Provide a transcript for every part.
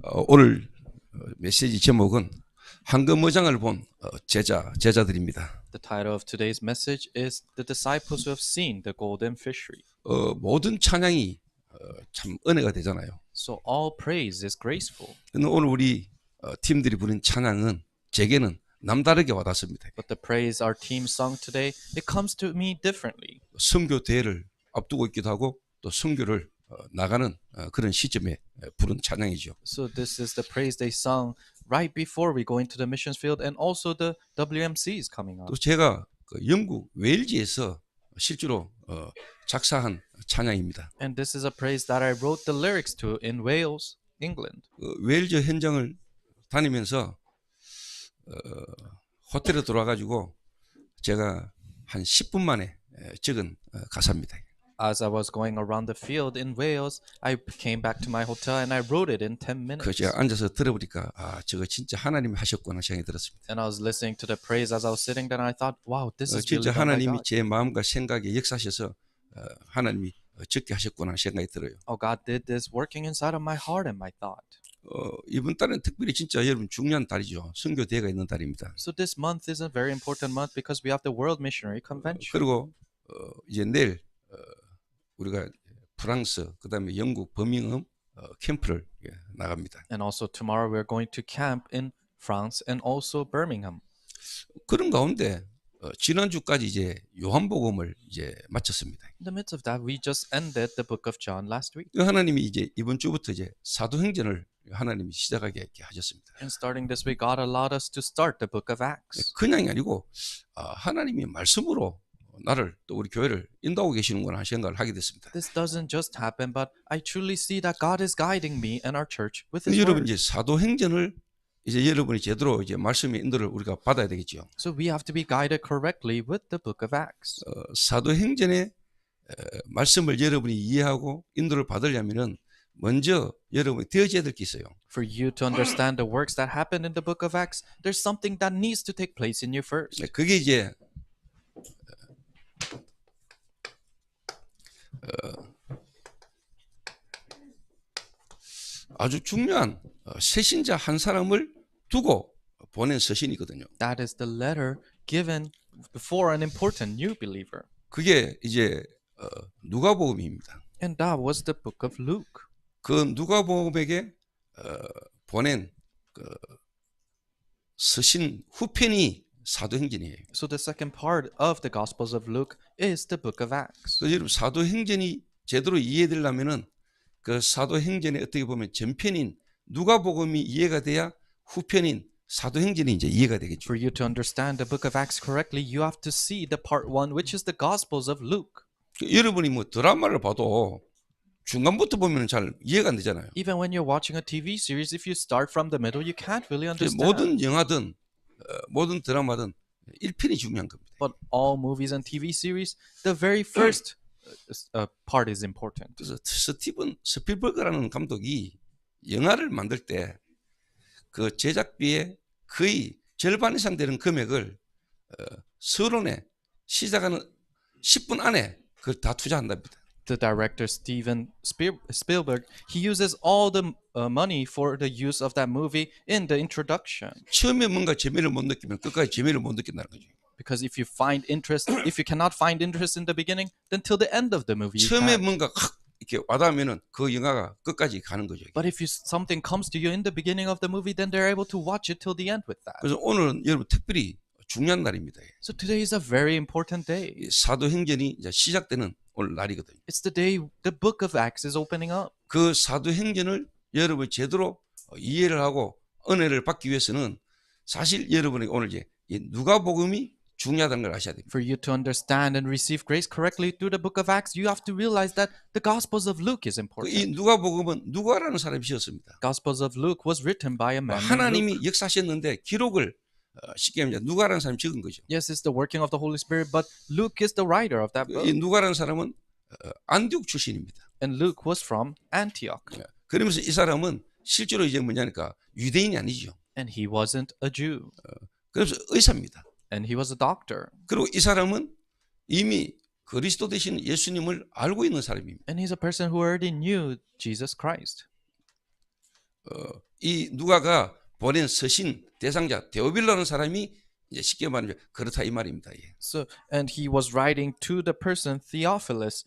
오늘 메시지 제목은 황금어장을 본 제자들입니다. The title of today's message is The Disciples Who Have Seen the Golden Fishery. 모든 찬양이 참 은혜가 되잖아요. So all praise is graceful. 근데 오늘 우리 팀들이 부른 찬양은 제게는 남다르게 와닿습니다. But the praise our team sung today, it comes to me differently. 선교 대회를 앞두고 있기도 하고 또 선교를 나가는 그런 시점에 부른 찬양이죠. So this is the praise they sung right before we go into the missions field, and also the WMC is coming up. 또 제가 영국 웨일즈에서 실제로 작사한 찬양입니다. And this is a praise that I wrote the lyrics to in Wales, England. 웨일즈 현장을 다니면서 호텔에 들어와가지고 제가 한 10분 만에 적은 가사입니다. As I was going around the field in Wales, I came back to my hotel and I wrote it in 10 minutes. 그 제가 앉아서 들어보니까 저거 진짜 하나님이 하셨구나 생각이 들었습니다. And I was listening to the praise as I was sitting there, and I thought, wow, this is really 진짜 done by 하나님이 God. 제 마음과 생각에 역사하셔서 하나님이 적게 하셨구나 생각이 들어요. Oh, God did this working inside of my heart and my thought. 이번 달은 특별히 진짜 여러분 중요한 달이죠. 선교 대회가 있는 달입니다. So this month is a very important month because we have the World Missionary Convention. 그리고 이제 내일 우리가 프랑스 그다음에 영국 버밍엄 캠프를 나갑니다. And also tomorrow we're going to camp in France and also Birmingham. 그런 가운데 지난주까지 이제 요한복음을 이제 마쳤습니다. In the midst of that, we just ended the book of John last week. 하나님이 이제 이번 주부터 이제 사도행전을 하나님이 시작하게 이렇게 하셨습니다. And starting this week, God allowed us to start the book of Acts. 그냥이 아니고 하나님이 말씀으로 나를 또 우리 교회를 인도하고 계시는구나 하는 생각을 하게 됐습니다. This doesn't just happen, but I truly see that God is guiding me and our church with His 여러분 word. 이제 사도행전을 이제 여러분이 제대로 이제 말씀의 인도를 우리가 받아야 되겠죠. So we have to be guided correctly with the book of Acts. 사도행전의 말씀을 여러분이 이해하고 인도를 받으려면은 먼저 여러분이 되어져야 될 게 있어요. For you to understand the works that happened in the book of Acts, there's something that needs to take place in you first. 그게 이제 아주 중요한 새신자 한 사람을 두고 보낸 서신이거든요. That is the letter given before an important new believer. 그게 이제 누가복음입니다. And that was the book of Luke. 그 누가복음에게 보낸 그 서신 후편이 사도행전이에요. So the second part of the Gospels of Luke is the book of Acts. 그래서 여러분 사도행전이 제대로 이해되려면은 그 사도행전의 어떻게 보면 전편인 누가복음이 이해가 돼야 후편인 사도행전이 이제 이해가 되겠죠. For you to understand the book of Acts correctly, you have to see the part 1, which is the Gospels of Luke. 여러분이 뭐 드라마를 봐도 중간부터 보면 잘 이해가 안 되잖아요. Even when you're watching a TV series, if you start from the middle, you can't really understand. 모든 영화든 모든 드라마든 1편이 중요한 겁니다. But all movies and TV series, the very first part is important. 그래서 스티븐 스필버그라는 감독이 영화를 만들 때 그 제작비의 거의 절반 이상 되는 금액을 서론에 시작하는 10분 안에 그걸 다 투자한답니다. The director Steven Spielberg, he uses all the money for the use of that movie in the introduction. 처음에 뭔가 재미를 못 느끼면 끝까지 재미를 못 느낀다는 거죠. Because if you cannot find interest in the beginning, then till the end of the movie you 처음에 can't. 뭔가 이렇게 와닿으면은 그 영화가 끝까지 가는 거죠. But if something comes to you in the beginning of the movie, then they're able to watch it till the end with that. 그래서 오늘은 여러분 특별히 중요한 날입니다. So today is a very important day. 사도행전이 이제 시작되는 오늘 날이거든요. It's the day the book of Acts is opening up. 그 사도행전을 여러분이 제대로 이해를 하고 은혜를 받기 위해서는 사실 여러분에게 오늘 이제 이 누가복음이 중요하다는 걸 아셔야 됩니다. For you to understand and receive grace correctly through the book of Acts, you have to realize that the Gospels of Luke is 이 important. 누가복음은 누가라는 사람이 지었습니다. Gospels of Luke was written by a man named Luke. 하나님이 역사하셨는데 기록을 쉽게 하면 누가라는 사람이 적은 거죠. Yes, it's the working of the Holy Spirit, but Luke is the writer of that book. 이 누가라는 사람은 안디옥 출신입니다. And Luke was from Antioch. 그러면서 이 사람은 실제로 이제 뭐냐니까 유대인이 아니죠. And he wasn't a Jew. 그래서 의사입니다. And he was a doctor. 그리고 이 사람은 이미 그리스도 되신 예수님을 알고 있는 사람입니다. And he's a person who already knew Jesus Christ. 이 누가가 보낸 서신 대상자 데오빌로라는 사람이 이제 쉽게 말하면 그렇다 이 말입니다. 예. So, and he was writing to the person Theophilus.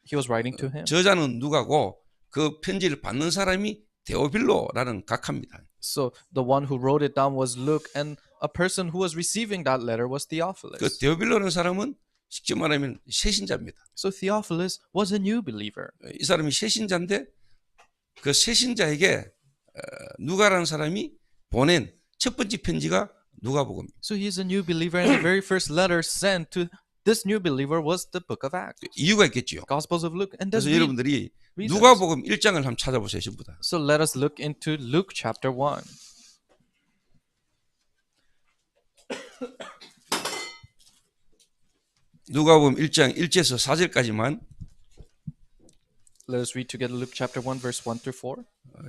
He was writing to him. 저자는 누가고 그 편지를 받는 사람이 데오빌로라는 각하입니다. So the one who wrote it down was Luke, and a person who was receiving that letter was 그 Theophilus. 데오빌로라는 사람은 쉽게 말하면 새신자입니다. So Theophilus was a new believer. 이 사람이 새신자인데 그 새신자에게 누가라는 사람이 보낸 첫 번째 편지가 누가복음. So he's a new believer, and the very first letter sent to this new believer was the book of Acts, 이유가 있겠죠. Gospels of Luke. And there's 그래서 여러분들이 reasons. 누가복음 1장을 한번 찾아보세요, 전부 다. So let us look into Luke chapter 1. 누가복음 1장 1절에서 4절까지만 Let us read together Luke chapter 1, verse 1 through 4.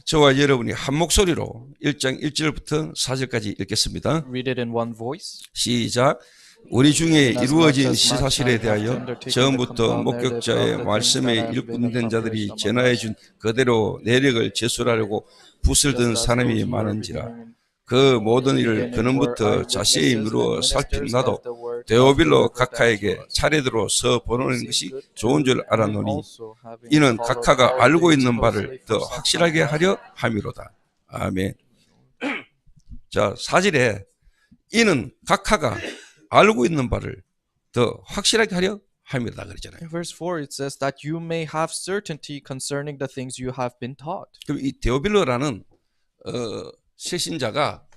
저와 여러분이 한 목소리로 1장 1절부터 4절까지 읽겠습니다. Read it in one voice. 시작. 우리 중에 이루어진 시사실에 대하여 처음부터 목격자의 말씀에 일꾼된 자들이 전하여 준 그대로 내력을 제술하려고 붓을 든 사람이 많은지라. 그 모든 일을 근원부터 자세히 미루어 살핀 나도 데오빌로 각하에게 차례대로 서 보내는 것이 좋은 줄 알았노니 이는 각하가 알고 있는 바를 더 확실하게 하려 함이로다. 아멘. 자, 4절에 이는 각하가 알고 있는 바를 더 확실하게 하려 함이로다 그랬잖아요. In verse 4 it says that you may have certainty concerning the things you have been taught. 그럼 이 데오빌로라는 새신자가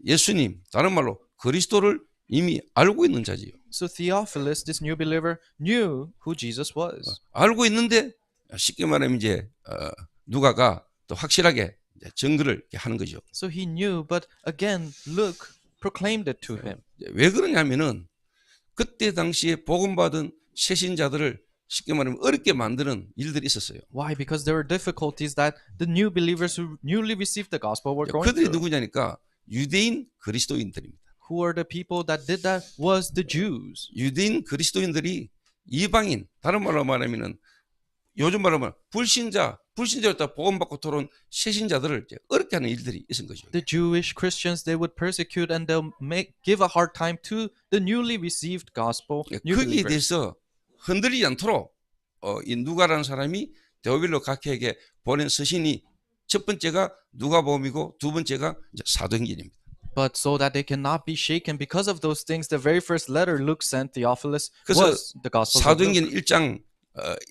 예수님, 다른 말로 그리스도를 이미 알고 있는 자지요. So Theophilus, this new believer, knew who Jesus was. 알고 있는데 쉽게 말하면 이제 누가가 또 확실하게 이제 증거를 이렇게 하는 거죠. So he knew, but again, Luke proclaimed it to him. 왜 그러냐면은 그때 당시에 복음받은 새신자들을 쉽게 말하면 어렵게 만드는 일들이 있었어요. Why? Because there were difficulties that the new believers who newly received the gospel were going 그들이 through. 누구냐니까 유대인 그리스도인들입니다. Who are the people that did that? Was the Jews. 유대인 그리스도인들이 이방인, 다른 말로 말하면은 요즘 말로 말하면 불신자였다 복음받고 돌아온 새신자들을 이제 어렵게 하는 일들이 있은 거죠. The Jewish Christians, they would persecute and they'll give a hard time to the newly received gospel new 거기에 believers. 대해서 흔들리지 않도록 이 누가라는 사람이 데오빌로 각하에게 보낸 서신이 첫 번째가 누가복음이고 두 번째가 이제 사도행전입니다. But so that they cannot be shaken because of those things, the very first letter Luke sent Theophilus 그래서 was the Gospel of Luke. 사도행전 1장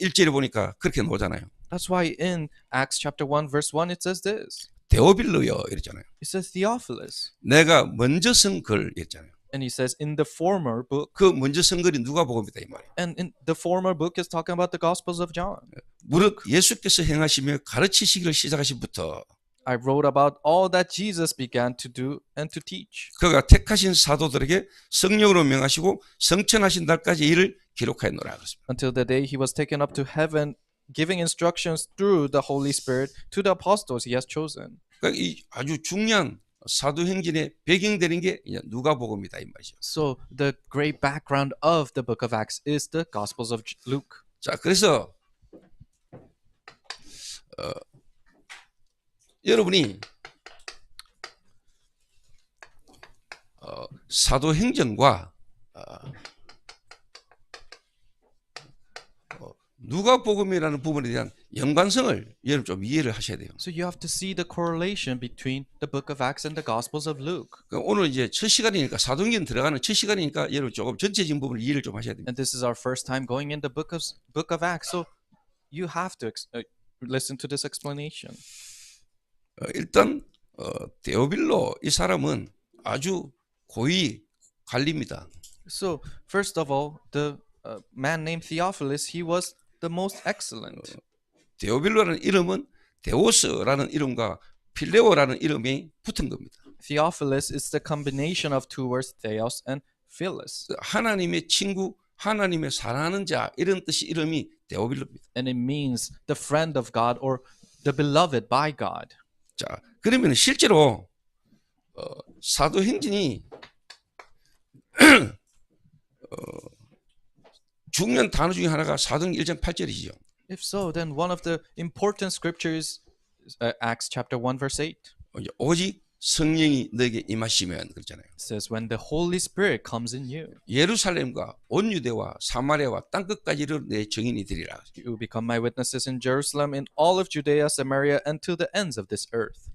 1절에 보니까 그렇게 나오잖아요. That's why in Acts chapter 1 verse 1 it says this. 데오빌로여 이랬잖아요. It says Theophilus. 내가 먼저 쓴 글 이랬잖아요. And he says in the former book, 그 먼저 쓴 글이 누가복음이다 이 말이에요. and in the former book is talking about the Gospels of John. 무릇 예수께서 행하시며 가르치시기를 시작하신부터 I wrote about all that Jesus began to do and to teach. 그가 택하신 사도들에게 성령으로 명하시고 성천하신 날까지 이를 기록하였노라 그렇습니다. Until the day he was taken up to heaven, giving instructions through the Holy Spirit to the apostles he has chosen. 그러니까 이 아주 중요한 사도행전의 배경되는 게 이제 누가복음이다 이 말이죠. So the great background of the book of Acts is the Gospels of Luke. 자, 그래서 여러분이 사도행전과 누가복음이라는 부분에 대한 연관성을 여러분 좀 이해를 하셔야 돼요. So you have to see the correlation between the book of Acts and the Gospels of Luke. 그러니까 오늘 이제 첫 시간이니까 사도행전 들어가는 첫 시간이니까 여러분 조금 전체적인 부분을 이해를 좀 하셔야 됩니다. And this is our first time going in the book of Acts. So you have to listen to this explanation. 일단 데오빌로 이 사람은 아주 고위 관리입니다. So first of all, the man named Theophilus, he was the most excellent. 데오빌로라는 이름은 데오스라는 이름과 필레오라는 이름이 붙은 겁니다. Theophilus is the combination of two words, theos and philos. 하나님의 친구, 하나님의 사랑하는 자 이런 뜻이 이름이 데오빌로입니다. And it means the friend of God or the beloved by God. 자, 그러면 실제로 사도행전이 중요한 단어 중에 하나가 사도행전 1장 8절이죠. If so, then one of the important scriptures Acts chapter 1 verse 8. 오직 성령이 너에게 임하시면 그렇잖아요. It says when the Holy Spirit comes in you, 예루살렘과 온 유대와 사마리아와 땅 끝까지를 내 증인이 되리라. you will become my witnesses in Jerusalem, in all of Judea, Samaria, and to the ends of this earth.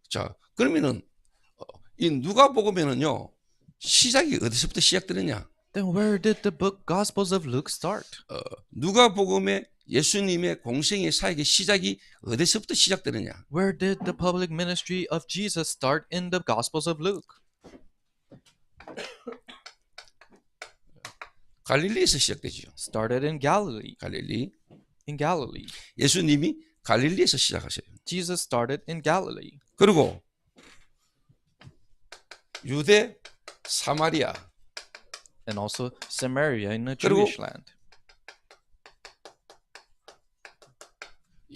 자, 그러면은 이 누가복음에는요 시작이 어디서부터 시작되느냐? Then where did the book Gospels of Luke start? 누가복음의 예수님의 공생의 사역의 시작이 어디서부터 시작되느냐? Where did the public ministry of Jesus start in the Gospels of Luke? 갈릴리에서 시작되죠. Started in Galilee. 갈릴리. In Galilee. 예수님이 갈릴리에서 시작하셔요. Jesus started in Galilee. 그리고 유대, 사마리아, And also Samaria in the 그리고 Jewish land.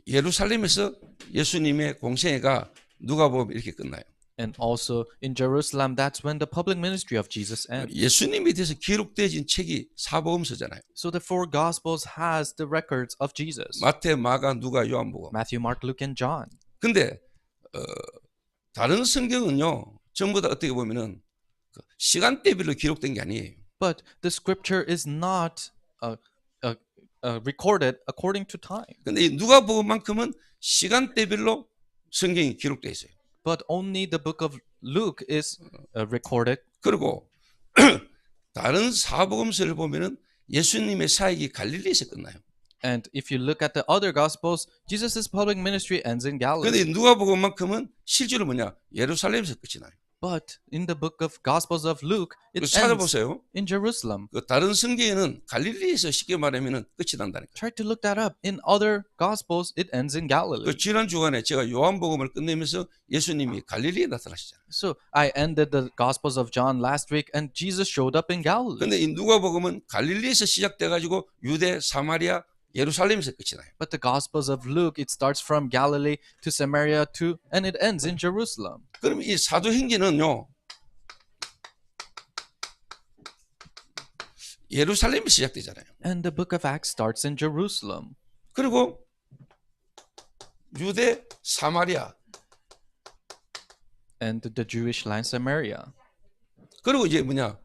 예루살렘에서 예수님의 공생애가 누가복음 이렇게 끝나요. And also in Jerusalem, that's when the public ministry of Jesus ends. 예수님에 대해서 기록되어진 책이 사복음서잖아요. So the four Gospels has the records of Jesus. 마태, 마가, 누가, 요한복음. Matthew, Mark, Luke, and John. 근데 다른 성경은요 전부 다 어떻게 보면은 시간대별로 기록된 게 아니에요. But the scripture is not recorded according to time. 근데 이 누가복음만큼은 시간대별로 성경이 기록되어 있어요. But only the book of Luke is recorded. 그리고 다른 사복음서를 보면은 예수님의 사역이 갈릴리에서 끝나요. And if you look at the other Gospels, Jesus' public ministry ends in 근데 Galilee. 누가복음만큼은 실제로 뭐냐 예루살렘에서 끝이 나요. But in the book of Gospels of Luke, it ends 찾아보세요. in Jerusalem. 그 다른 성경에는 갈릴리에서 쉽게 말하면은 끝이 난다니까. Try to look that up. In other Gospels, it ends in Galilee. 그 지난 주간에 제가 요한복음을 끝내면서 예수님이 갈릴리에 나타나시잖아요. So I ended the Gospels of John last week, and Jesus showed up in Galilee. 근데 이 누가복음은 갈릴리에서 시작돼 가지고 유대, 사마리아, 예루살렘에서 끝이 나요. But the Gospels of Luke, it starts from Galilee to Samaria to, and it ends in Jerusalem. 그럼 이 사도행전은요 예루살렘에서 시작되잖아요. And the book of Acts starts in Jerusalem. 그리고 유대, 사마리아, And the Jewish land Samaria. 그리고 이제 뭐냐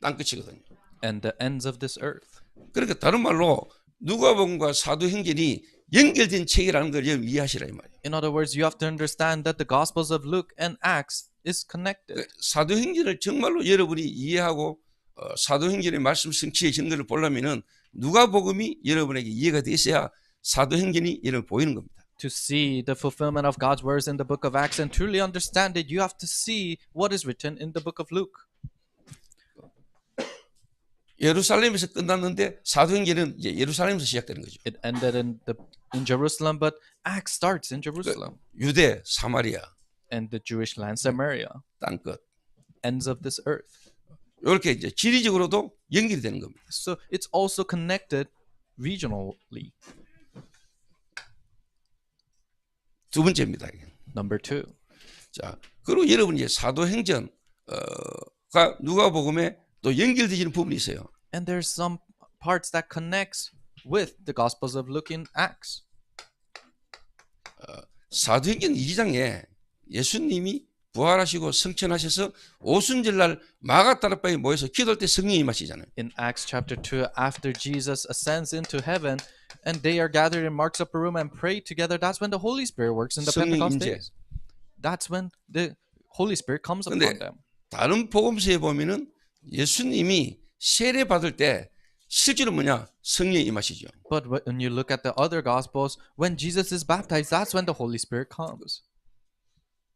땅 끝이거든요. And the ends of this earth. 그러니까 다른 말로 누가복음과 사도행전이 연결된 책이라는 걸 여러분 이해하시라 이 말이에요. In other words, you have to understand that the Gospels of Luke and Acts is connected. 사도행전을 정말로 여러분이 이해하고 사도행전의 말씀 성취의 증거를 보려면은 누가복음이 여러분에게 이해가 되어야 사도행전이 여러분 보이는 겁니다. To see the fulfillment of God's words in the book of Acts and truly understand it, you have to see what is written in the book of Luke. 예루살렘에서 끝났는데 사도행전은 이제 예루살렘에서 시작되는 거죠. It ended in Jerusalem, but Acts starts in Jerusalem. 유대, 사마리아, And the Jewish land Samaria, 땅 끝. ends of this earth. 이렇게 이제 지리적으로도 연결이 되는 겁니다. So it's also connected regionally. 두 번째입니다. Number 2. 자, 그리고 여러분 이제 사도행전가 누가복음에 또 연결되지는 부분이 있어요. And there's some parts that connects with the Gospels of Luke and Acts. 사도행전 2장에 예수님이 부활하시고 승천하셔서 오순절날 마가다락방에 모여서 기도할 때 성령이 임하시잖아요. In Acts chapter 2, after Jesus ascends into heaven and they are gathered in Mark's upper room and pray together, that's when the Holy Spirit works in the 성령 Pentecost 임재. days. That's when the Holy Spirit comes 근데 upon them. 다른 복음서에 보면은 예수님이 세례 받을 때 실제로 뭐냐 성령이 임하시죠. But when you look at the other Gospels, when Jesus is baptized, that's when the Holy Spirit comes.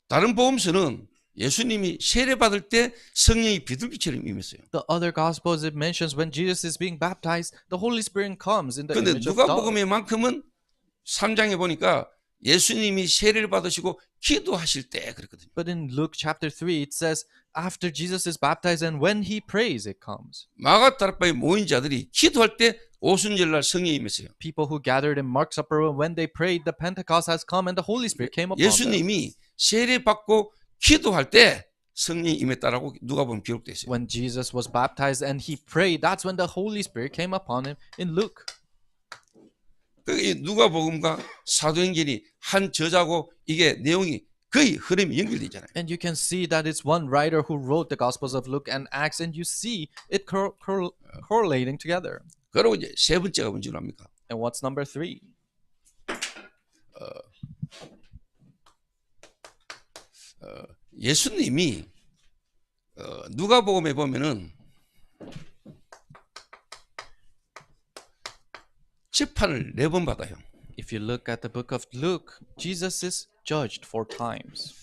다른 복음서는 예수님이 세례 받을 때 성령이 비둘기처럼 임했어요. The other Gospels, it mentions when Jesus is being baptized, the Holy Spirit comes in the 그런데 image of dove. 누가복음에만큼은 3장에 보니까 예수님이 세례를 받으시고 기도하실 때 그랬거든요. But in Luke chapter 3, it says, after Jesus is baptized and when he prays, it comes. 마가다락방에 모인 자들이 기도할 때 오순절날 성령이 임했어요. People who gathered in Mark's upper room, when they prayed, the Pentecost has come and the Holy Spirit came upon them. 예수님이 세례 받고 기도할 때 성령이 임했다라고 누가복음 기록되어 있어요. When Jesus was baptized and he prayed, that's when the Holy Spirit came upon him in Luke. 이 누가복음과 사도행전이 한 저자고 이게 내용이 거의 흐름이 연결돼 있잖아요. And you can see that it's one writer who wrote the Gospels of Luke and Acts, and you see it correlating together. 그리고 이제 세 번째가 뭔지 압니까? And what's number 3? 예수님이 누가복음에 보면은 재판을 4번 받아요. If you look at the book of Luke, Jesus is judged 4 times.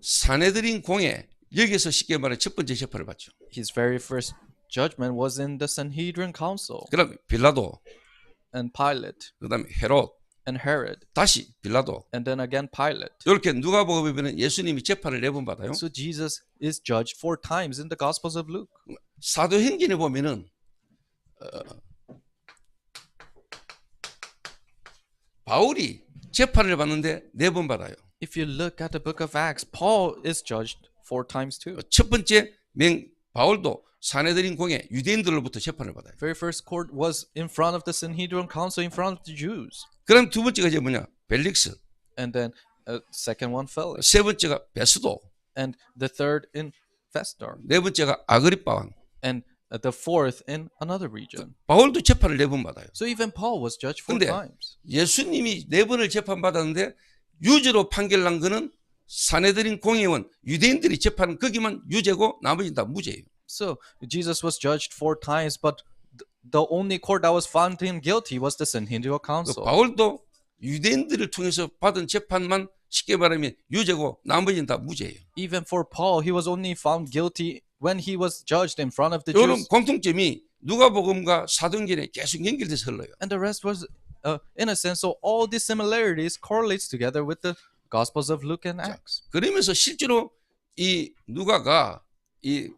사내들인 공회 여기서 쉽게 말해 첫 번째 재판을 받죠. His very first judgment was in the Sanhedrin Council, 그다음 빌라도, and Pilate, 그다음에 헤롯, and Herod, 다시 빌라도. and then again Pilate. 이렇게 누가복음에 보면 예수님이 재판을 4번 받아요. So Jesus is judged 4 times in the Gospels of Luke. 사도행전에 보면은 바울이 재판을 받는데 4번 받아요. If you look at the book of Acts, Paul is judged 4 times too. 첫 번째 바울도 사내들인 공회 유대인들로부터 재판을 받아요. Very first court was in front of the Sanhedrin Council, in front of the Jews. 그럼 두 번째가 이제 뭐냐? 벨릭스. And then second one Felix. 세 번째가 베스도. And the third in Festor. 네 번째가 아그리빠 왕. And the fourth in another region. 바울도 재판을 4번 받아요. So even Paul was judged 4 근데 times. 예수님이 4번을 재판받았는데 유죄로 판결난 거는 사내들인 공회원 유대인들이 재판은 거기만 유죄고 나머지는 다 무죄예요. So Jesus was judged 4 times, but the only court that was found him guilty was the Sanhedrin Council. 바울도 유대인들을 통해서 받은 재판만 쉽게 말하면 유죄고 나머지는 다 무죄예요. Even for Paul, he was only found guilty when he was judged in front of the 이런 Jews. 공통점이 누가복음과 사도행전에 계속 연결돼서 흘러요. And the rest was innocent. So all these similarities correlates together with the Gospels of Luke and Acts. 그러면서 실제로 이 누가가 이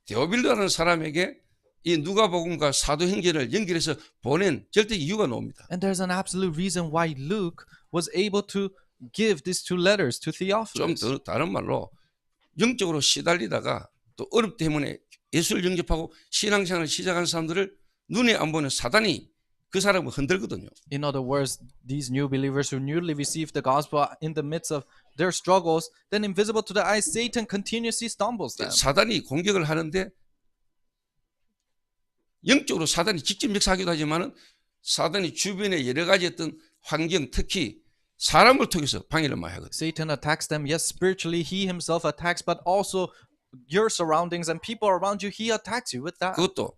데오빌로라는 사람에게 이 누가복음과 사도행전을 연결해서 보낸 절대 이유가 나옵니다. And there's an absolute reason why Luke was able to give these 2 letters to 좀 Theophilus. 더 다른 말로 영적으로 시달리다가 또 어렵 때문에 예수를 영접하고 신앙생활을 시작한 사람들을 눈에 안 보는 사단이 그 사람을 흔들거든요. In other words, these new believers who newly received the gospel in the midst of their struggles, then invisible to the eyes, Satan continuously stumbles them. 사단이 공격을 하는데 영적으로 사단이 직접 역사하기도 하지만은 사단이 주변에 여러 가지 어떤 환경, 특히 사람을 통해서 방해를 많이 하거든요. Satan attacks them. Yes, spiritually he himself attacks, but also your surroundings and people around you, he attacks you with that. 그것도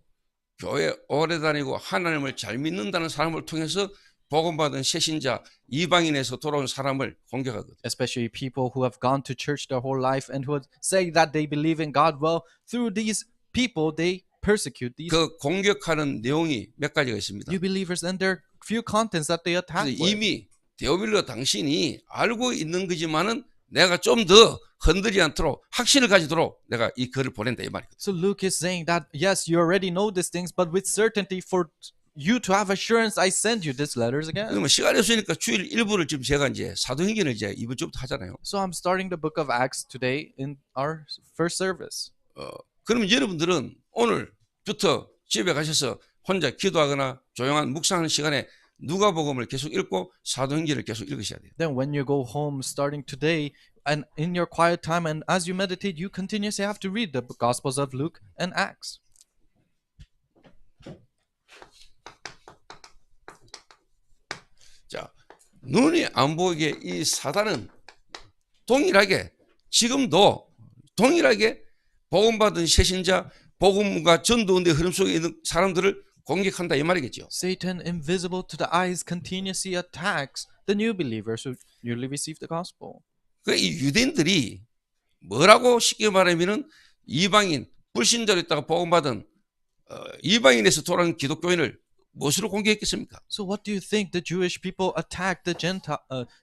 교회 오래 다니고 하나님을 잘 믿는다는 사람을 통해서 복음받은 새신자 이방인에서 돌아온 사람을 공격하거든요. Especially people who have gone to church their whole life and who say that they believe in God. Well, through these people, they persecute these 그 공격하는 내용이 몇 가지가 있습니다. new believers, and there are few contents that they attack 그래서 with. 이미 데오빌로 당신이 알고 있는 거지만은 내가 좀 더 흔들리지 않도록 확신을 가지도록 내가 이 글을 보낸다 이 말이거든요. So Luke is saying that yes, you already know these things, but with certainty for you to have assurance, I send you these letters again. 그러면 시간이 없으니까 주일 일부를 지금 제가 이제 사도행전을 이제 이번 주부터 하잖아요. So I'm starting the book of Acts today in our first service. 그러면 여러분들은 오늘부터 집에 가셔서 혼자 기도하거나 조용한 묵상하는 시간에 누가복음을 계속 읽고 사도행전을 계속 읽으셔야 돼요. Then when you go home starting today and in your quiet time and as you meditate, you continuously have to read the Gospels of Luke and Acts. 자, 눈이 안 보이게 이 사단은 동일하게 지금도 동일하게 복음받은 새신자 복음과 전도운대 흐름 속에 있는 사람들을 공격한다 이 말이겠죠. Satan, invisible to the eyes, continuously attacks the new believers who newly received the gospel. 그 이 유대인들이 뭐라고 쉽게 말하면은 이방인 불신자로 있다가 복음받은 이방인에서 돌아온 기독교인을 무엇으로 공격했겠습니까? So what do you think the Jewish people attacked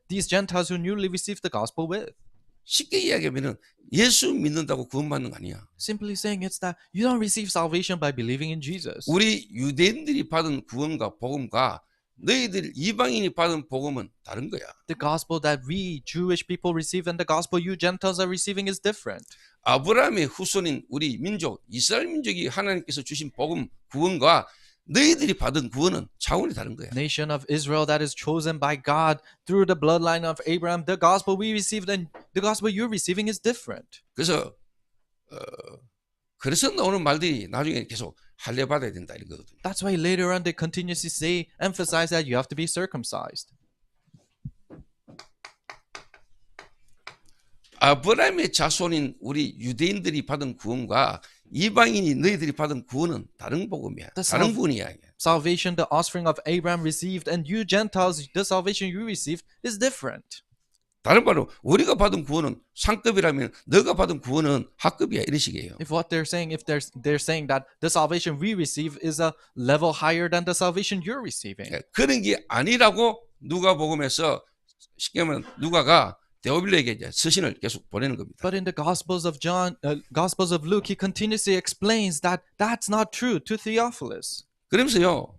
these Gentiles who newly received the gospel with? 쉽게 이야기하면은 예수 믿는다고 구원받는 거 아니야. Simply saying it's that you don't receive salvation by believing in Jesus. 우리 유대인들이 받은 구원과 복음과 너희들 이방인이 받은 복음은 다른 거야. The gospel that we Jewish people receive and the gospel you Gentiles are receiving is different. 아브라함의 후손인 우리 민족 이스라엘 민족이 하나님께서 주신 복음 구원과 너희들이 받은 구원은 차원이 다른 거야. Nation of Israel that is chosen by God through the bloodline of Abraham, the gospel we received and the gospel you're receiving is different. 그래서 나오는 말들이 나중에 계속 할례 받아야 된다 이런 거거든요. That's why later on they continuously emphasize that you have to be circumcised. 아브라함의 자손인 우리 유대인들이 받은 구원과 이방인이 너희들이 받은 구원은 다른 복음이야. 다른 구원이야. Salvation the offspring of Abraham received and you Gentiles, the salvation you received is different. 다른 말로 우리가 받은 구원은 상급이라면 너가 받은 구원은 하급이야 이런 식이에요. If what they're saying, if they're saying that the salvation we receive is a level higher than the salvation you're receiving. 그런 게 아니라고 누가복음에서 쉽게 말하면 누가가 데오빌로에게 이제 서신을 계속 보내는 겁니다. But in the Gospels of Gospels of Luke, he continuously explains that that's not true to Theophilus. 그러면서요.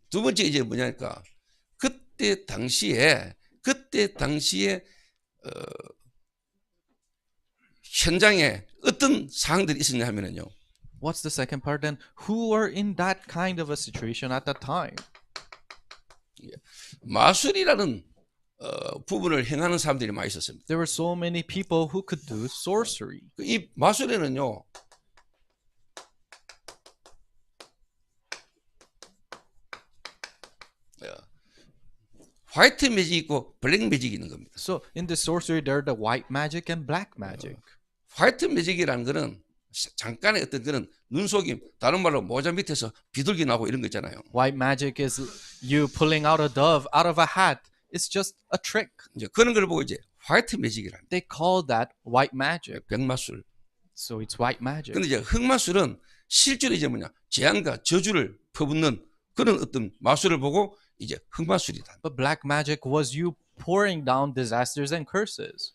두 번째 이제 뭐냐니까 그때 당시에 현장에 어떤 사항들이 있었냐 하면은요. What's the second part then? Who were in that kind of a situation at that time? 마술이라는 부분을 행하는 사람들이 많이 있었습니다. There were so many people who could do sorcery. 이 마술에는요. 화이트 매직이 있고 블랙 매직이 있는 겁니다. So in the sorcery, there are the white magic and black magic. 화이트 매직이라는 거는 잠깐의 어떤 그런 눈속임, 다른 말로 모자 밑에서 비둘기 나고 이런 거 있잖아요. White magic is you pulling out a dove out of a hat. It's just a trick. 이제 그런 걸 보고 이제 화이트 매직이라는 They call that white magic. 백마술. So it's white magic. 근데 이제 흑마술은 실제로 이제 뭐냐 재앙과 저주를 퍼붓는 그런 어떤 마술을 보고 이제 흑마술이다. But black magic was you pouring down disasters and curses.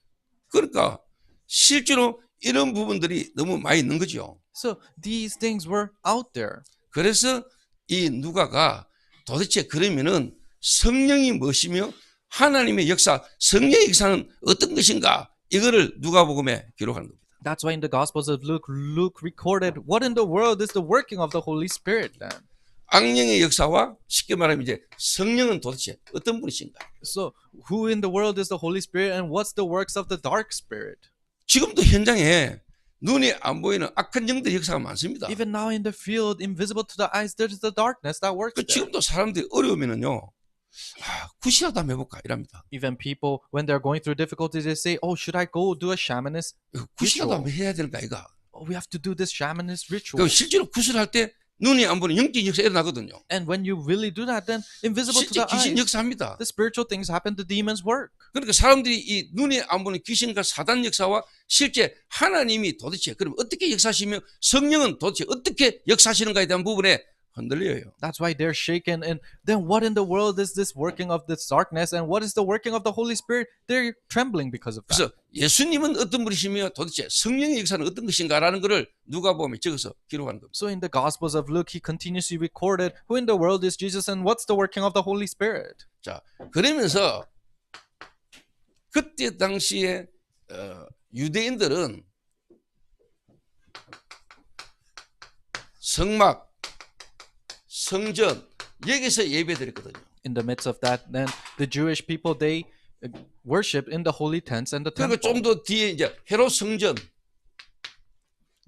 그러니까 실제로 이런 부분들이 너무 많이 있는 거죠. So these things were out there. 그래서 이 누가가 도대체 그러면은 성령이 무엇이며 하나님의 역사, 성령의 역사는 어떤 것인가 이거를 누가복음에 기록하는 겁니다. That's why in the Gospels of Luke, Luke recorded what in the world is the working of the Holy Spirit then. 악령의 역사와 쉽게 말하면 이제 성령은 도대체 어떤 분이신가? So who in the world is the Holy Spirit and what's the works of the dark spirit? 지금도 현장에 눈에 안 보이는 악한 영들의 역사가 많습니다. Even now in the field, invisible to the eyes, there's the darkness that works 그 there. 지금도 사람들이 어려우면은요, 굿이라도 한번 해볼까 이랍니다. Even people, when they're going through difficulties, they say, "Oh, should I go do a shamanist 굿이라도 ritual? 한번 해야 되는 거 아이가? Oh, we have to do this shamanist ritual." 그 실제로 굿을 할 때 눈이 안 보는 영적인 역사 일어나거든요. And when you really do that, then invisible to 실제 the 귀신 eyes, 역사합니다. the spiritual things happen. The demons work. 그러니까 사람들이 이 눈에 안 보는 귀신과 사단 역사와 실제 하나님이 도대체 그럼 어떻게 역사하시며 성령은 도대체 어떻게 역사하시는가에 대한 부분에 흔들려요. That's why they're shaken. And then what in the world is this working of this darkness? And what is the working of the Holy Spirit? They're trembling because of that. 그래서 예수님은 어떤 분이시며 도대체 성령의 역사는 어떤 것인가라는 것을 누가복음에 적어서 기록하는 겁니다. So in the Gospels of Luke, he continuously recorded who in the world is Jesus and what's the working of the Holy Spirit. 자, 그러면서 그때 당시에 유대인들은 성막, 성전 여기서 예배드렸거든요. In the midst of that, then the Jewish people, they worship in the holy tents and the 그리고 temple. 좀 더 뒤에 이제 헤롯 성전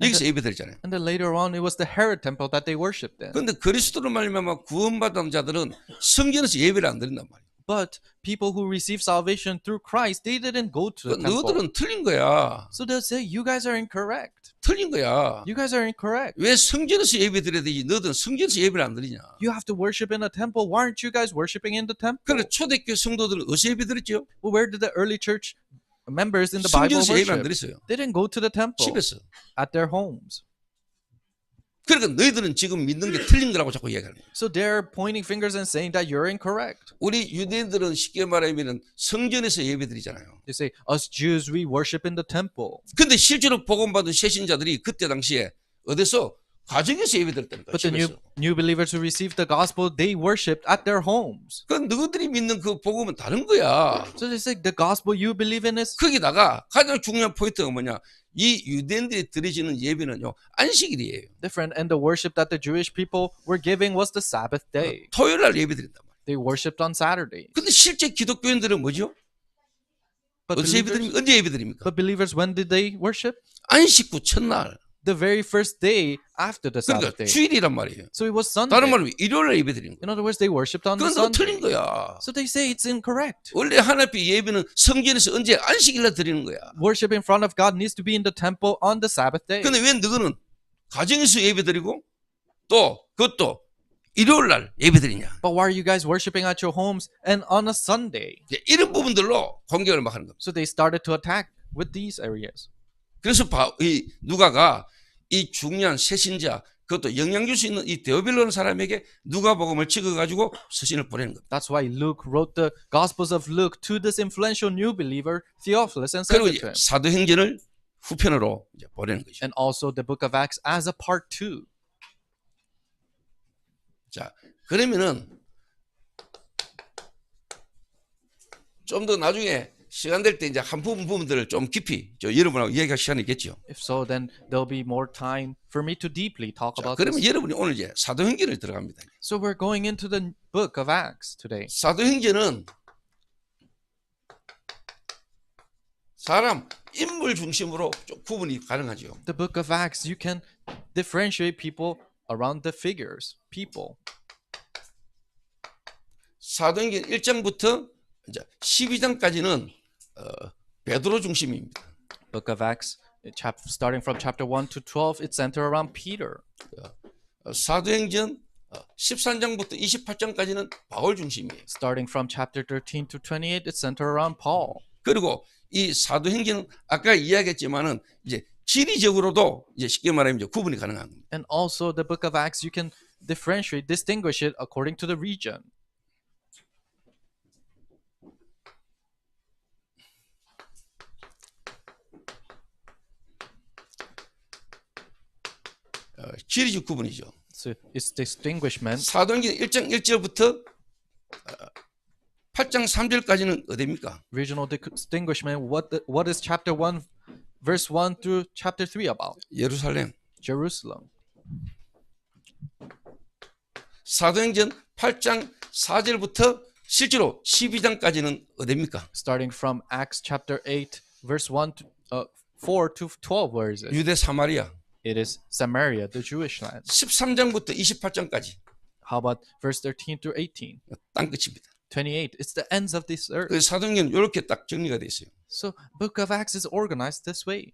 여기서 예배드렸잖아요. And then later on, it was the Herod temple that they worshipped in. 그런데 그리스도로 말미암아 구원받은 자들은 성전에서 예배를 안 드린단 말이에요. But people who receive salvation through Christ, they didn't go to the temple. 너희들은 틀린 거야. So they'll say, you guys are incorrect. 틀린 거야. You guys are incorrect. 왜 성전에서 예배드려야 되지? 너희들은 성전에서 예배를 안 드리냐? You have to worship in a temple. Why aren't you guys worshiping in the temple? 그러니까 초대교회 성도들은 어디서 예배드렸죠? Well, where did the early church members in the Bible 성전에서 예배 안 worship? 드렸어요. They didn't go to the temple. 집에서. At their homes. 그러니까 너희들은 지금 믿는 게 틀린 거라고 자꾸 이야기하는 거예요. So they're pointing fingers and saying that you're incorrect. 우리 유대인들은 쉽게 말하면 성전에서 예배드리잖아요. They say, us Jews, we worship in the temple. 근데 실제로 복음받은 새신자들이 그때 당시에 어디서 가정에서 예배드렸다니까. But the 집에서. new believers who received the gospel, they worshipped at their homes. 그 너희들이 믿는 그 복음은 다른 거야. So they say the gospel you believe in is 거기다가 가장 중요한 포인트가 뭐냐? 이 유대인들이 드려지는 예배는요 안식일이에요. different, and the worship that the Jewish people were giving was the Sabbath day. 토요일 날 예배드린단 말이야. They worshipped on Saturday. 근데 실제 기독교인들은 뭐죠? But 어디서 예배드립니까? 언제 예배드립니까? believers, when did they worship? 안식구 첫날. The very first day after the 그러니까 Sabbath day. 주일이란 말이에요. So it was Sunday. 다른 말로 일요일 날 예배드리는 거예요. In other words, they worshipped on the 그건 너 Sunday. 틀린 거야. So they say it's incorrect. 원래 하나님 앞에 예배는 성전에서 언제 안식일 날 드리는 거야. Worship in front of God needs to be in the temple on the Sabbath day. 근데 왜 너는 가정에서 예배드리고 또 그것도 일요일 날 예배드리냐? But why are you guys worshiping at your homes and on a Sunday? 이제 이런 부분들로 공격을 막 하는 겁니다. So they started to attack with these areas. 그래서 이 누가가 이 중요한 새신자 그것도 영향 줄 수 있는 이 데오빌로는 사람에게 누가복음을 찍어가지고 서신을 보내는 겁니다. That's why Luke wrote the Gospels of Luke to this influential new believer, Theophilus, and sent 그리고 it to him. 사도행전을 후편으로 이제 보내는 거죠. And also the book of Acts as a part 2. 자, 그러면은 좀 더 나중에 시간 될 때 이제 한 부분들을 좀 깊이 여러분하고 이야기할 시간이 있겠죠. If so, then there'll be more time for me to deeply talk 자, about 그러면 this. 여러분이 오늘 이제 사도행전을 들어갑니다. So we're going into the book of Acts today. 사도행전은 사람 인물 중심으로 좀 구분이 가능하죠. The book of Acts, you can differentiate people around the figures, people. 사도행전 1장부터 이제 12장까지는 베드로 중심입니다. Book of Acts, starting from chapter 1 to 12, it's centered around Peter. 사도행전 13장부터 28장까지는 바울 중심이에요. Starting from chapter 13 to 28, it's centered around Paul. 그리고 이 사도행전은 아까 이야기했지만은 이제 지리적으로도 이제 쉽게 말하면 이제 구분이 가능한 겁니다. And also the book of Acts, you can differentiate, distinguish it according to the region. 지리적 구분이죠. So it's distinguishment. 사도행전 1장 1절부터 8장 3절까지는 어디입니까? Regional distinguishment. What is chapter 1, verse 1 through chapter 3 about? 예루살렘. Jerusalem. 사도행전 8장 4절부터 실제로 12장까지는 어디입니까? Starting from Acts chapter 8, verse 1 to 4 to 12, where is it? 유대 사마리아. It is Samaria, the Jewish land. 13장부터 28장까지 How about verse 13 through 18? 땅 끝입니다. 28. It's the ends of this earth. 그래서 사도행전은 이렇게 딱 정리가 돼 있어요. So book of Acts is organized this way.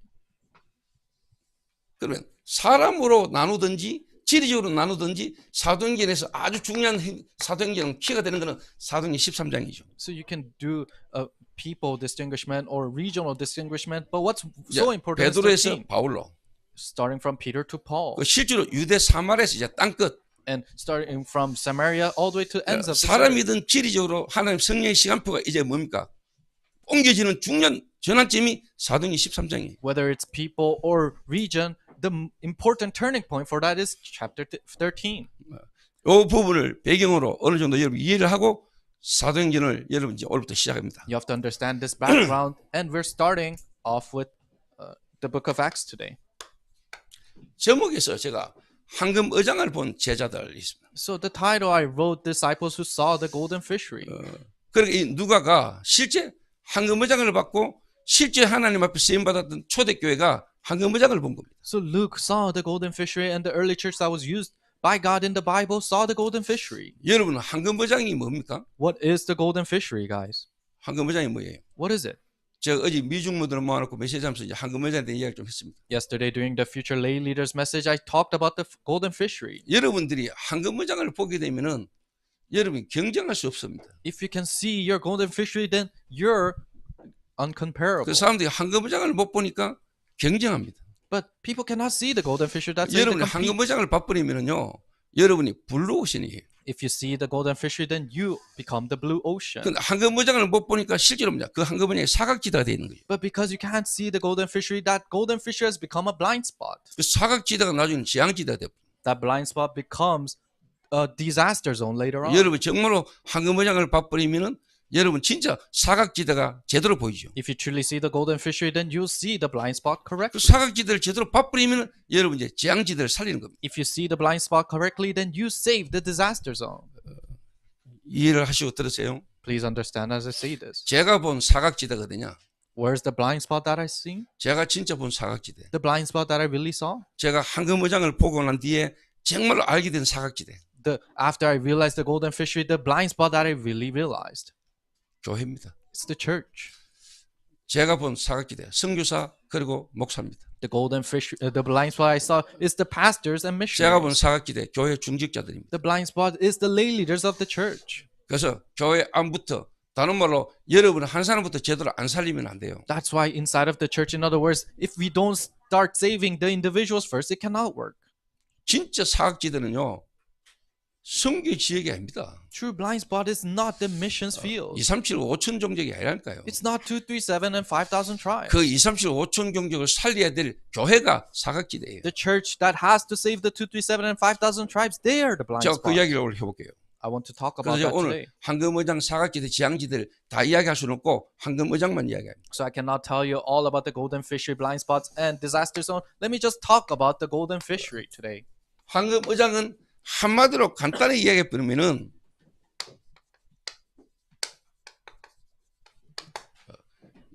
그러면 사람으로 나누든지 지리적으로 나누든지 사도행전에서 아주 중요한 사도행전 키가 되는 것은 사도행전 13장이죠. So you can do a people distinguishment or regional distinguishment, but what's so important is 베드로에서 13. 바울로. Starting from Peter to Paul, 실제로 유대 사마리아에서 이제 땅 끝. and starting from Samaria all the way to ends of this earth. 사람이든 지리적으로 하나님 성령의 시간표가 이제 뭡니까? 옮겨지는 중요한 전환점이 사도행전 13장이에요. Whether it's people or region, the important turning point for that is chapter 13. 이 부분을 배경으로 어느 정도 여러분 이해를 하고 사도행전을 여러분 이제 오늘부터 시작합니다. You have to understand this background, and we're starting off with the book of Acts today. 제목에서 제가 황금 어장을 본 제자들 있습니다. So the title I wrote, Disciples Who Saw the Golden Fishery. 그러니까 이 누가가 실제 황금 어장을 받고 실제 하나님 앞에 쓰임 받았던 초대교회가 황금 어장을 본 겁니다. So Luke saw the golden fishery, and the early church that was used by God in the Bible saw the golden fishery. 여러분 황금 어장이 뭡니까? What is the golden fishery, guys? 황금 어장이 뭐예요? What is it? 제가 어제 미중모들을 모아놓고 메시지하면서 이제 황금 어장에 대한 이야기를 좀 했습니다. Yesterday during the Future Lay Leaders message, I talked about the golden fishery. 여러분들이 황금 어장을 보게 되면은 여러분이 경쟁할 수 없습니다. If you can see your golden fishery, then you're uncomparable. 그 사람들이 황금 어장을 못 보니까 경쟁합니다. But people cannot see the golden fishery. That's why they 여러분이 compete. 황금 어장을 봐버리면은요, 여러분이 블루오션이에요. If you see the golden fishery, then you become the blue ocean. 근데 황금어장을 못 보니까 실제로 뭐냐? 그 황금어장이 사각지대가 되어 있는 거예요. But because you can't see the golden fishery, that golden fishery has become a blind spot. 그 사각지대가 나중에 재앙지대가 돼요. That blind spot becomes a disaster zone later on. 여러분 정말로 황금어장을 봐버리면은 여러분 진짜 사각지대가 제대로 보이죠. If you truly see the golden fishery, then you'll see the blind spot 그 correctly. 사각지대를 제대로 봐버리면은 여러분 이제 재앙지대를 살리는 겁니다. If you see the blind spot correctly, then you save the disaster zone. 이해를 하시고 들으세요. Please understand as I say this. 제가 본 사각지대가 어디냐? Where's the blind spot that I see? 제가 진짜 본 사각지대. The blind spot that I really saw? 제가 황금어장을 보고 난 뒤에 정말로 알게 된 사각지대. After I realized the golden fishery, the blind spot that I really realized. 교회입니다. It's the church. 제가 본 사각지대, 선교사 그리고 목사입니다. The golden fish, the blind spot I saw is the pastors and 제가 본 missionaries. 사각지대, 교회 중직자들입니다. The blind spot is the lay leaders of the church. 그래서 교회 안부터 다른 말로 여러분 한 사람부터 제대로 안 살리면 안 돼요. That's why inside of the church, in other words, if we don't start saving the individuals first, it cannot work. 진짜 사각지대는요. 선교 지역이 아닙니다. True blind spot is not the missions field. 237, 5천 종족이 아니라니까요. It's not 237 and 5,000 tribes. 그 237, 5천 종족을 살려야 될 교회가 사각지대예요. The church that has to save the 237 and 5,000 tribes, they are the blind 제가 그 spot. 이야기를 오늘 해볼게요. I want to talk about 그래서 that 오늘 today. 황금어장, 사각지대, 지향지대를 다 이야기할 수는 없고 황금어장만 이야기합니다. So I cannot tell you all about the golden fishery, blind spots, and disaster zone. Let me just talk about the golden fishery today. 황금어장은 한마디로 간단히 이야기해 버리면은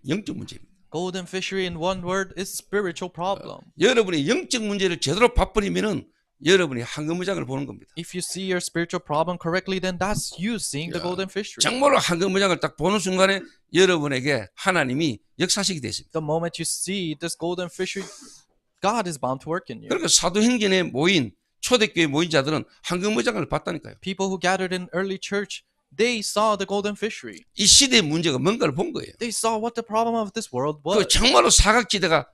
영적 문제입니다. Golden fishery in one word is spiritual problem. 여러분이 영적 문제를 제대로 봐버리면은 여러분이 황금어장을 보는 겁니다. If you see your spiritual problem correctly, then that's you seeing the golden fishery. 정말로 황금어장을 딱 보는 순간에 여러분에게 하나님이 역사식이 됐습니다. The moment you see this golden fishery, God is bound to work in you. 그러니까 사도행전에 모인 초대교회 모인 자들은 황금어장을 봤다니까요. People who gathered in early church, they saw the golden fishery. 이 시대의 문제가 뭔가를 본 거예요. They saw what the problem of this world 그 was. 정말로 사각지대가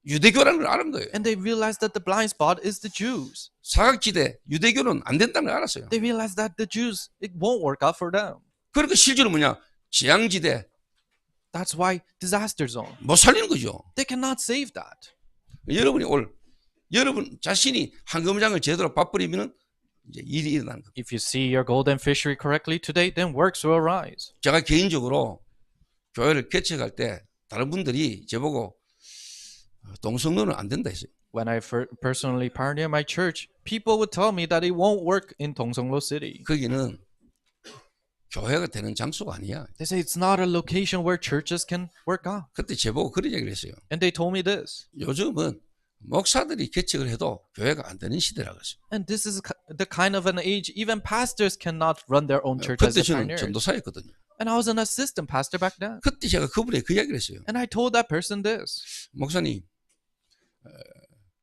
유대교라는 걸 아는 거예요. And they realized that the blind spot is the Jews. 사각지대, 유대교는 안 된다는 걸 알았어요. They realized that the Jews, it won't work out for them. 그러니까 실제로 뭐냐? 지향지대 That's why disaster zone. 못 살리는 거죠. They cannot save that. 여러분이 여러분 자신이 황금어장을 제대로 봐버리면은 이제 일이 일어나는 겁니다. If you see your golden fishery correctly today, then works will arise. 제가 개인적으로 교회를 개척할 때 다른 분들이 저보고 동성로는 안 된다 했어요. When I personally pioneered my church, people would tell me that it won't work in Dongseonglo City. 거기는 교회가 되는 장소가 아니야. They say it's not a location where churches can work out. 그때 저보고 그런 얘기를 했어요. And they told me this. 요즘은 목사들이 개척을 해도 교회가 안 되는 시대라고 했어요. And this is the kind of an age even pastors cannot run their own church as 그때 a 저는 pioneer. 전도사였거든요. And I was an assistant pastor back then. 그때 제가 그분에게 그 이야기를 했어요. And I told that person this. 목사님,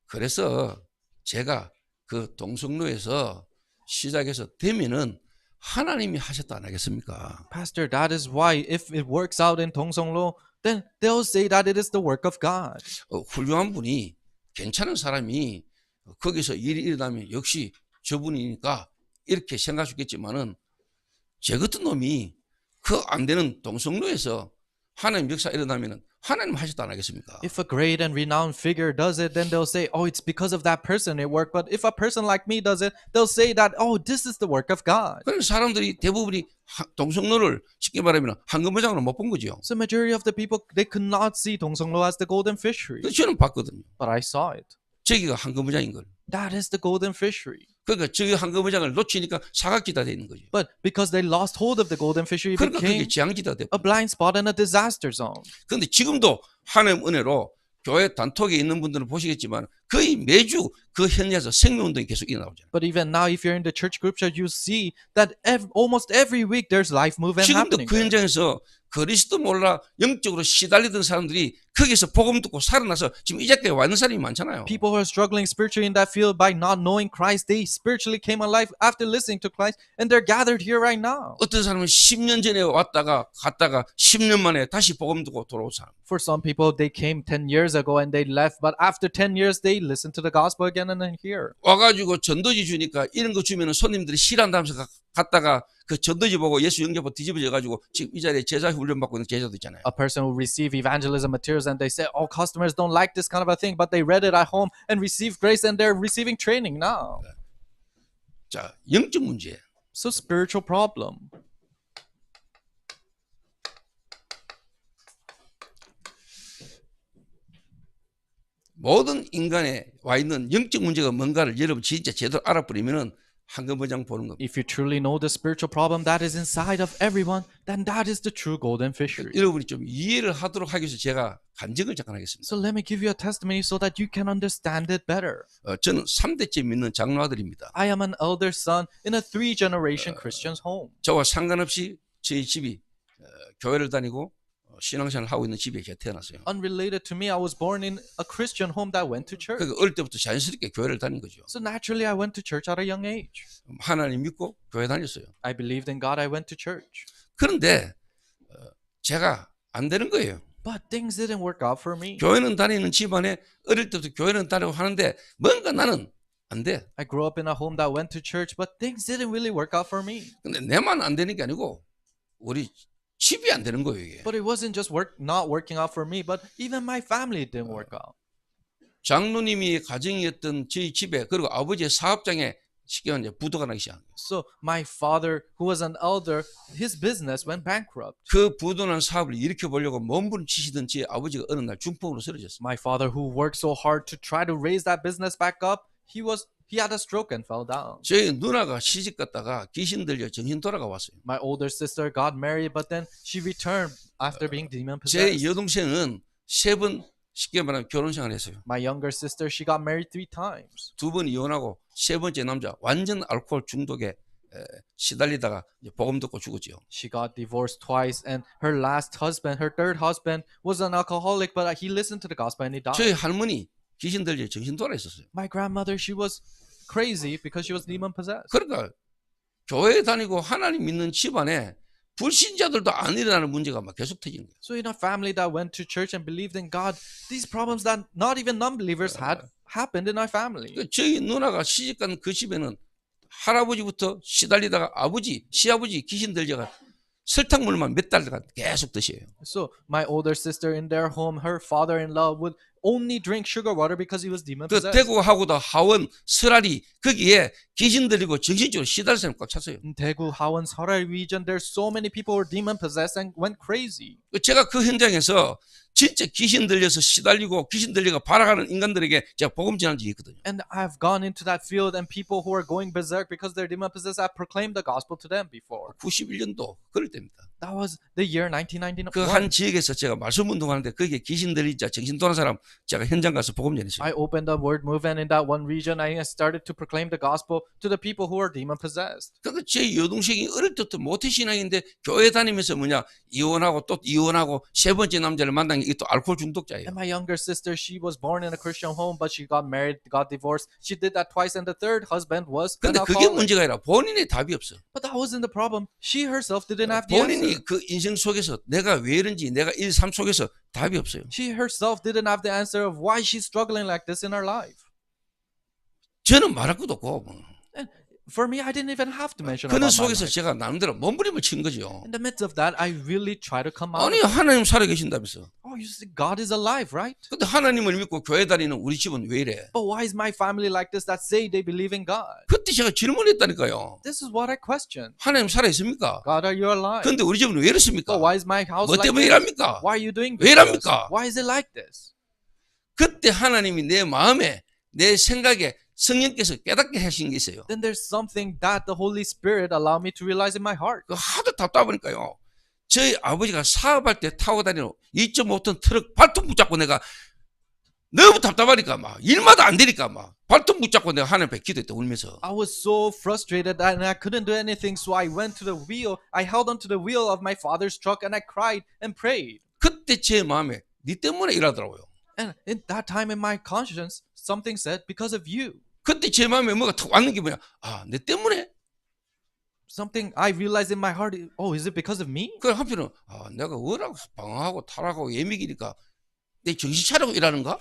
그래서 제가 그 동성로에서 시작해서 되면은 하나님이 하셨다 안 하겠습니까? Pastor, that is why if it works out in Dongseonglo, then they'll say that it is the work of God. 훌륭한 분이 괜찮은 사람이 거기서 일이 일어나면 역시 저분이니까 이렇게 생각할 수 있겠지만은 제 같은 놈이 그 안 되는 동성로에서 하나님 역사 일어나면은 하나님 하셨다 안 하겠습니까? If a great and renowned figure does it, then they'll say, oh, it's because of that person it worked. But if a person like me does it, they'll say that, oh, this is the work of God. 그래서 사람들이 대부분이 동성로를 쉽게 말하면 황금어장으로 못 본 거죠. So majority of the people, they could not see Dongseonglo as the golden fishery. 그래서 저는 봤거든요. But I saw it. 저기가 황금어장인 걸. That is the golden fishery. 그러니까 저기 황금어장을 놓치니까 사각지대가 되는 거죠. But because they lost hold of the golden fishery, it 그러니까 그게 became 재앙지대가 되고. a blind spot and a disaster zone. 그런데 지금도 하나님 은혜로 교회 단톡에 있는 분들은 보시겠지만 거의 매주 그 현장에서 생명운동이 계속 일어나오잖아요. But even now, if you're in the church group chat, you see that almost every week there's life movement 지금도 happening. 그 there. 현장에서 그리스도 몰라 영적으로 시달리던 사람들이 거기서 복음 듣고 살아나서 지금 이 자리에 와 있는 사람이 많잖아요. People who are struggling spiritually in that field by not knowing Christ, they spiritually came alive after listening to Christ, and they're gathered here right now. 어떤 사람은 10년 전에 왔다가 갔다가 10년 만에 다시 복음 듣고 돌아온 사람. For some people, they came 10 years ago and they left, but after 10 years, they they listen to the gospel again and then hear. 와가지고 전도지 주니까 이런 거 주면은 손님들이 싫어한다면서 갔다가 그 전도지 보고 예수 영접하고 뒤집어져가지고 지금 이 자리에 제자 훈련 받고 있는 제자도 있잖아요. A person will receive evangelism materials and they say, oh, customers don't like this kind of a thing, but they read it at home and received grace and they're receiving training now. 자, 영적 문제. So spiritual problem. 모든 인간에 와 있는 영적 문제가 뭔가를 여러분 진짜 제대로 알아버리면은 황금버장 보는 겁니다. If you truly know the spiritual problem that is inside of everyone, then that is the true golden fishery. 여러분이 좀 이해를 하도록 하기 위해서 제가 간증을 잠깐 하겠습니다. So let me give you a testimony so that you can understand it better. 저는 3대째 믿는 장로 아들입니다. I am an elder son in a 3-generation Christian's home. 저와 상관없이 저희 집이 교회를 다니고 신앙생활을 하고 있는 집에 제가 태어났어요. Unrelated to me, I was born in a Christian home that went to church. 그러니까 어릴 때부터 자연스럽게 교회를 다닌 거죠. So naturally, I went to church at a young age. 하나님 믿고 교회 다녔어요. I believed in God. I went to church. 그런데 제가 안 되는 거예요. But things didn't work out for me. 교회는 다니는 집안에 어릴 때부터 교회는 다니고 하는데 뭔가 나는 안 돼. I grew up in a home that went to church, but things didn't really work out for me. 근데 내만 안 되는 게 아니고 우리 집이 안 되는 거예요, 이게. But it wasn't just not working out for me, but even my family didn't work out. 장로님이 가정이었던 저희 집에 그리고 아버지의 사업장에 쉽게 말하면 이제 부도가 나기 시작한 거예요. So my father, who was an elder, his business went bankrupt. 그 부도난 사업을 일으켜 보려고 몸부림치시던 제 아버지가 어느 날 중풍으로 쓰러졌어요. My father, who worked so hard to try to raise that business back up, he had a stroke and fell down. 저희 누나가 시집 갔다가 귀신 들려 정신 돌아가 왔어요. My older sister got married, but then she returned after being demon 제 possessed. 여동생은 3번 쉽게 말하면 결혼생활을 했어요. My younger sister, she got married 3 times. 2번 이혼하고 3번째 남자 완전 알코올 중독에 시달리다가 이제 복음 듣고 죽었지요. She got divorced twice, and her last husband, her third husband, was an alcoholic, but he listened to the gospel and he died. 저희 할머니 귀신 들려 정신 돌아 있었어요. My grandmother, she was crazy because she was demon possessed. 그러니까 교회 다니고 하나님 믿는 집안에 불신자들도 안 일어나는 문제가 막 계속 터지는 거예요. So in a family that went to church and believed in God, these problems that not even non-believers had happened in our family. 그러니까 저희 누나가 시집간 그 집에는 할아버지부터 시달리다가 아버지, 시아버지 귀신 들려가 설탕물만 몇 달간 계속 드셔요. So my older sister in their home, her father-in-law would only drink sugar water because he was demon 그 possessed. 대구하고도 하원, 설알이 거기에 귀신 들리고 정신적으로 시달릴 사람 꽉 찼어요. In Daegu, Hawon, Seoral region, there's so many people who were demon possessed and went crazy. 제가 그 현장에서 진짜 귀신 들려서 시달리고 귀신 들려가 발악하는 인간들에게 제가 복음 전한 적이 있거든요. And I've gone into that field and people who are going berserk because they're demon possessed, I've proclaimed the gospel to them before. 91년도 그럴 때입니다. That was the year 1991. 그 한 지역에서 제가 말씀 운동하는데 거기에 귀신 들리자 정신 돌아온 사람 제가 현장 가서 복음 전했어요. I opened a word movement in that one region. I started to proclaim the gospel to the people who are demon possessed. 그러니까 제 여동생이 어릴 때부터 모태신앙인데 교회 다니면서 뭐냐 이혼하고 또 이혼하고 3번째 남자를 만난 게 또 알코올 중독자예요. And my younger sister, she was born in a Christian home, but she got married, got divorced. She did that twice, and the third husband was an 근데 그게 alcoholic. 문제가 아니라 본인의 답이 없어. But that wasn't the problem. She herself didn't have the answer. 본인이 그 인생 속에서 내가 왜 이런지 내가 일, 삶 속에서 답이 없어요. She herself didn't have the answer of why she's struggling like this in her life. 저는 말할 것도 없고 And for me, I didn't even have to mention 그런 about my 속에서 life. 제가 나름대로 몸부림을 친 거죠. In the midst of that, I really try to come out. 아니 하나님 살아계신다면서. Oh, you see, God is alive, right? 근데 하나님을 믿고 교회 다니는 우리 집은 왜 이래? But why is my family like this that say they believe in God? 그때 제가 질문했다니까요. This is what I question. 하나님 살아있습니까? God, are you alive? 근데 우리 집은 왜 이렇습니까? But why is my house 뭐 like 때문에 this? 이랍니까? Why are you doing 왜 this? 이랍니까? Why is it like this? 그때 하나님이 내 마음에 내 생각에 성령께서 깨닫게 하신 게 있어요. Then there's something that the Holy Spirit allowed me to realize in my heart. 그 하도 답답하니까요. 저희 아버지가 사업할 때 타고 다니는 2.5톤 트럭 발톱 붙잡고 내가 너무 답답하니까 막 일마다 안 되니까 막 발톱 붙잡고 내가 하나님 앞에 기도했다 울면서. I was so frustrated and I couldn't do anything, so I went to the wheel. I held onto the wheel of my father's truck and I cried and prayed. 그때 제 마음에 네 때문에 일하더라고요. And in that time in my conscience, something said, because of you. 그때 제 마음에 뭐가 탁 왔는 게 뭐냐? 아, 내 때문에? Something I realized in my heart, oh, is it because of me? 그 한편은 아, 내가 워낙 방황하고 타락하고 예민이니까 내 정신 차리고 일하는가?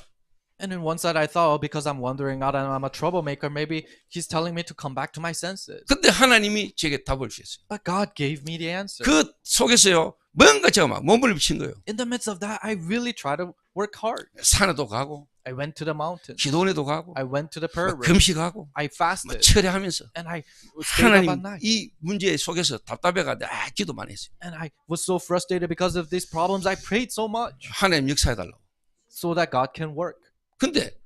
And in one side, I thought, oh, because I'm wandering out and I'm a troublemaker, maybe he's telling me to come back to my senses. 근데 하나님이 제게 답을 주셨어요. But God gave me the answer. 그 속에서요, 뭔가 제가 막 몸을 비친 거예요. In the midst of that, I really tried to work hard. 산에도 가고, I went to the mountain. 기도원에도 가고, I went to the prayer 막 room. 금식하고, I 막 fasted. 철회하면서 And I stayed up at 하나님 night. 이 문제 속에서 답답해가지고 기도 많이 했어요. And I was so frustrated because of these problems. I prayed so much 하나님 역사해달라고. so that God can work. 근데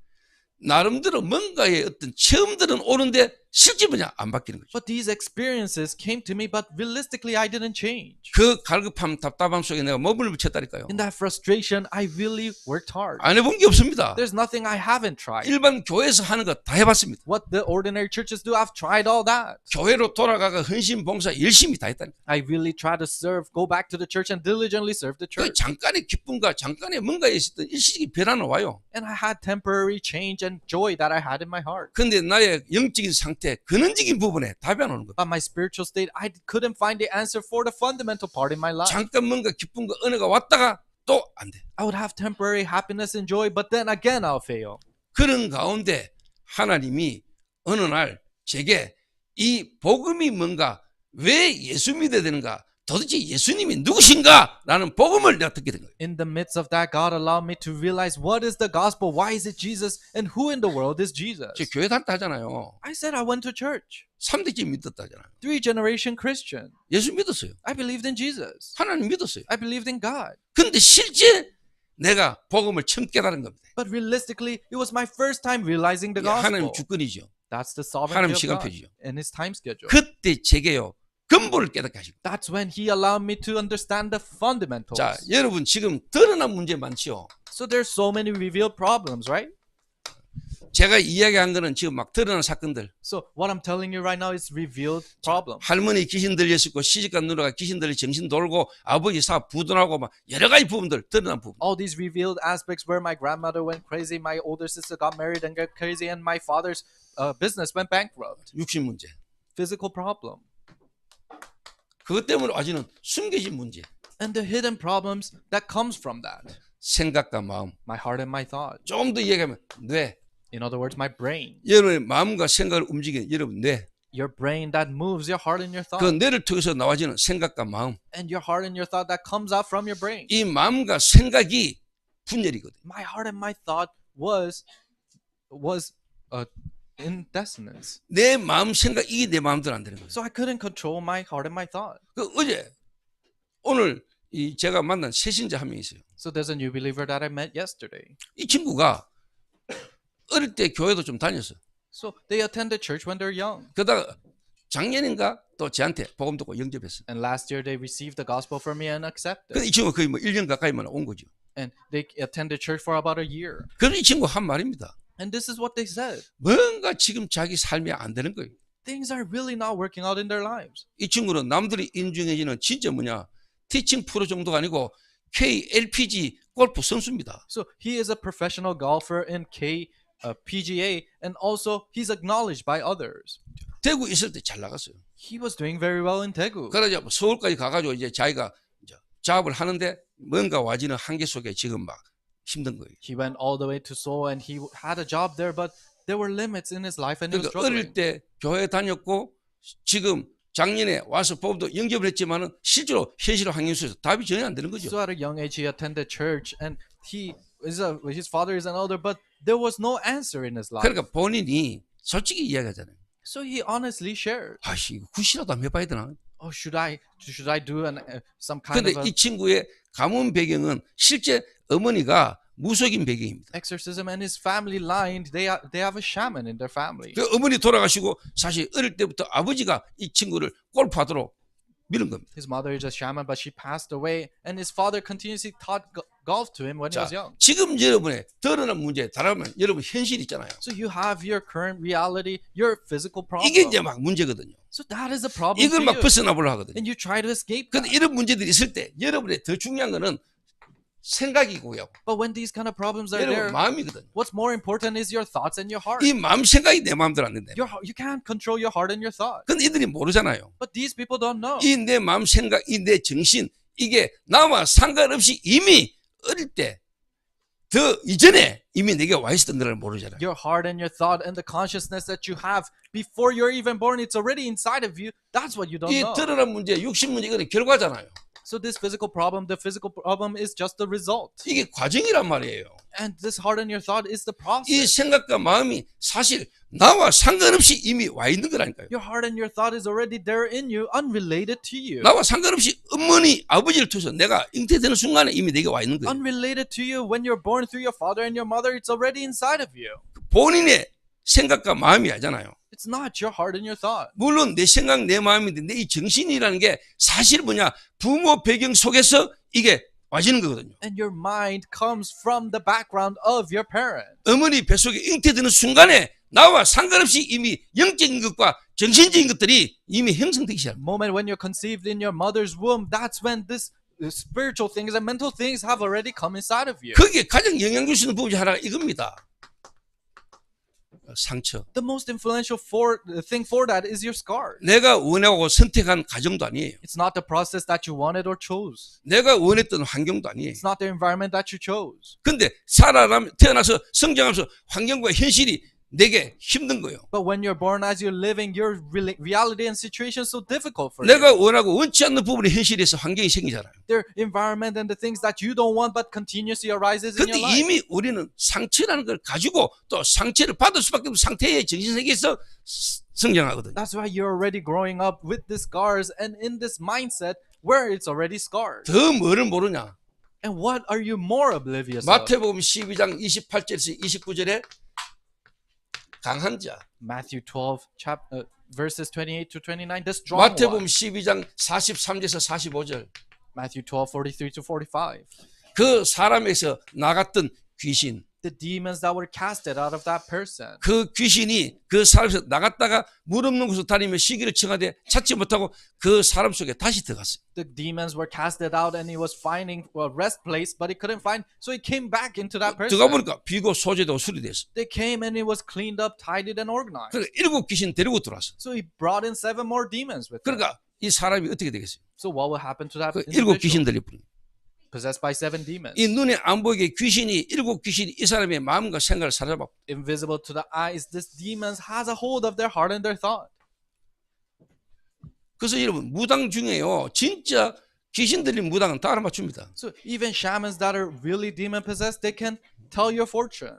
나름대로 뭔가의 어떤 체험들은 오는데 실제 뭐냐 안 바뀌는 거죠. But these experiences came to me, but realistically, I didn't change. 그 갈급함, 답답함 속에 내가 몸을 붙였다니까요. In that frustration, I really worked hard. 안 해본 게 없습니다. There's nothing I haven't tried. 일반 교회에서 하는 거 다 해봤습니다. What the ordinary churches do, I've tried all that. 교회로 돌아가가 헌신 봉사 열심히 다 했다니까. I really try to serve, go back to the church and diligently serve the 그 church. 잠깐의 기쁨과 잠깐의 뭔가에 있었던 일시적인 변화는 와요. And I had temporary change and joy that I had in my heart. 근데 나의 영적인 상태, 근원적인 부분에 답이 안 오는 거예요. But my spiritual state, I couldn't find the answer for the fundamental part in my life. 잠깐 뭔가 기쁨과 은혜가 왔다가 또 안 돼. I would have temporary happiness and joy, but then again I'll fail. 그런 가운데 하나님이 어느 날 제게 이 복음이 뭔가, 왜 예수 믿어야 되는가, 도대체 예수님이 누구신가 라는 복음을 내가 듣게 된 거예요. In the midst of that, God allowed me to realize what is the gospel, why is it Jesus, and who in the world is Jesus. 저 교회 다녔다 하잖아요. I said I went to church. 3대째 믿었다 하잖아요. 3-generation Christian. 예수 믿었어요. I believed in Jesus. 하나님 믿었어요. I believed in God. 근데 실제 내가 복음을 처음 깨달은 겁니다. But realistically, it was my first time realizing the 하나님 gospel. 주권이죠. That's the 하나님 sovereignty of 시간 God 표시죠. and His time schedule. 그때 제게요 근본을 깨닫게 하시고. That's when He allowed me to understand the fundamentals. 자, 여러분 지금 드러난 문제 많지요. So there's so many revealed problems, right? 제가 이야기한 거는 지금 막 드러난 사건들. So what I'm telling you right now is revealed problems. 할머니 귀신 들렸었고 시집간 누나가 귀신 들려 정신 돌고 아버지 사업 부도나고 막 여러 가지 부분들 드러난 부분. All these revealed aspects where my grandmother went crazy, my older sister got married and got crazy, and my father's business went bankrupt. 육신 문제. Physical problem. 그것 때문에 아직은 숨겨진 문제. And the hidden problems that comes from that. 생각과 마음. My heart and my thought. 좀 더 이야기하면 뇌. In other words, my brain. 여러분의 마음과 생각을 움직이는 여러분 뇌. Your brain that moves your heart and your 그 thought. 뇌를 통해서 나와지는 생각과 마음. And your heart and your thought that comes out from your brain. 이 마음과 생각이 분열이거든. My heart and my thought was in dissonance. 내 마음 생각 이게 내 마음대로 안 되는 거예요. So I couldn't control my heart and my thought. 그 어제 오늘 이 제가 만난 새신자 한 명 있어요. So there's a new believer that I met yesterday. 이 친구가 어릴 때 교회도 좀 다녔어. So they attended church when they're young. 그러다가 작년인가 또 저한테 복음 듣고 영접했어. And last year they received the gospel from me and accepted. 근데 이 친구가 거의 뭐 1년 가까이만 온 거죠. And they attended church for about a year. 그래서 이 친구가 한 말입니다. And this is what they said. 뭔가 지금 자기 삶이 안 되는 거예요. Things are really not working out in their lives. 이 친구는 남들이 인정해지는 진짜 뭐냐 티칭 프로 정도가 아니고 KLPG 골프 선수입니다. So he is a professional golfer in PGA, and also he's acknowledged by others. 대구 있을 때 잘 나갔어요. He was doing very well in Daegu. 그러자 서울까지 가가지고 이제 자기가 이제 작업을 하는데 뭔가 와지는 한계 속에 지금 막 힘든 거예요. He went all the way to Seoul and he had a job there, but there were limits in his life and he was 그러니까 어릴 struggling. 때 교회 다녔고 지금 작년에 와서 법도 영접을 했지만은 실제로 현실 환경 속에서 답이 전혀 안 되는 거죠. So at a young age, he attended church, and his father is an elder, but there was no answer in his life. 그러니까 본인이 솔직히 이야기하잖아요. So he honestly shared. 아씨 이거 굿이라도 한번 해봐야 되나? Oh, should I do some kind 근데 of 이 친구의 가문 배경은 실제 어머니가 무속인 배경입니다. exorcism, and his family line, they have a shaman in their family. 그 어머니 돌아가시고 사실 어릴 때부터 아버지가 이 친구를 골프하도록 밀은 겁니다. His mother is a shaman, but she passed away, and his father continuously taught golf to him when he was 자, young. 지금 여러분의 드러난 문제에 달하면 여러분 현실 있잖아요. So you have your current reality, your physical problem. 이게 이제 막 문제거든요. So that is a problem 이걸 for 막 you. 벗어나보려 하거든요. And you try to escape 근데 that. 이런 문제들이 있을 때 여러분의 더 중요한 거는 생각이고요. But when these kind of problems are there, 여러분 마음이거든요. what's more important is your thoughts and your heart. 이 마음 생각이 내 마음대로 안 된다. You can't control your heart and your thought. 근데 이들이 모르잖아요. But these people don't know. 이 내 마음 생각, 이 내 정신 이게 나와 상관없이 이미 어릴 때 더 이전에 이미 내게 와 있었던 걸 모르잖아요. Your heart and your thought and the consciousness that you have before you're even born, it's already inside of you. That's what you don't 이 know. 드러난 문제, 육신 문제 이거는 결과잖아요. So this physical problem, the physical problem is just the result. 이게 과정이란 말이에요. And this heart and your thought is the 이 process. 생각과 마음이 사실 나와 상관없이 이미 와 있는 거라니까요. Your heart and your thought is already there in you, unrelated to you. 나와 상관없이 어머니, 아버지를 통해서 내가 잉태되는 순간에 이미 내게 와 있는 거예요. Unrelated to you when you're born through your father and your mother, it's already inside of you. 본인의 생각과 마음이 아니잖아요. It's not your heart and your thought. 물론 내 생각, 내 마음인데 내 이 정신이라는 게 사실 뭐냐, 부모 배경 속에서 이게 와지는 거거든요. And your mind comes from the background of your parents. 어머니 뱃속에 잉태되는 순간에 나와 상관없이 이미 영적인 것과 정신적인 것들이 이미 형성되기 시작합니다. Moment when you're conceived in your mother's womb, that's when this spiritual things and mental things have already come inside of you. 거기에 가장 영향 줄 수 있는 부분이 하나가 이겁니다. 상처. The most influential thing for that is your scars. 내가 원하고 선택한 가정도 아니에요. It's not the process that you wanted or chose. 내가 원했던 환경도 아니에요. It's not the environment that you chose. 근데 태어나서 성장하면서 환경과 현실이 내게 힘든 거예요. But when you're born, as you're living, your reality and situation is so difficult for you. 내가 원하고 원치 않는 부분의 현실에서 환경이 생기잖아요. Their environment and the things that you don't want but continuously arises in 근데 your life. 이미 우리는 상처라는 걸 가지고 또 상처를 받을 수밖에 없는 상태의 정신세계에서 성장하거든요. That's why you're already growing up with these scars and in this mindset where it's already scarred. 더 뭐를 모르냐. And what are you more oblivious of? 마태복음 12장 28절에서 29절에 강한 자. Matthew 12, verses 28 to 29, the strong one. 마태복음 12장 43절에서 45절. Matthew 12, 43 to 45. 그 사람에서 나갔던 귀신. The demons that were casted out of that person. 그 귀신이 그 사람에서 나갔다가 물 없는 곳을 다니며 시기를 청하되 찾지 못하고 그 사람 속에 다시 들어갔어요. The demons were casted out and he was finding a rest place, but he couldn't find, so he came back into that person. 들어가 보니까 비고 소재되고 수리됐어. They came and it was cleaned up, tidied and organized. 그러니까 7 귀신 데리고 들어왔어. So he brought in 7 more demons with him. 그러니까 이 사람이 어떻게 되겠어요? So what will happen to that 그 7 individual? 귀신들이 뿐. Possessed by 7 demons. 이 눈에 안 보이게 귀신이 7 귀신이 이 사람의 마음과 생각을 사로잡아. Invisible to the eyes, this demons has a hold of their heart and their thought. 그래서 여러분 무당 중에요. 진짜 귀신들이 무당은 다 알아맞춥니다. So even shamans that are really demon possessed, they can tell your fortune.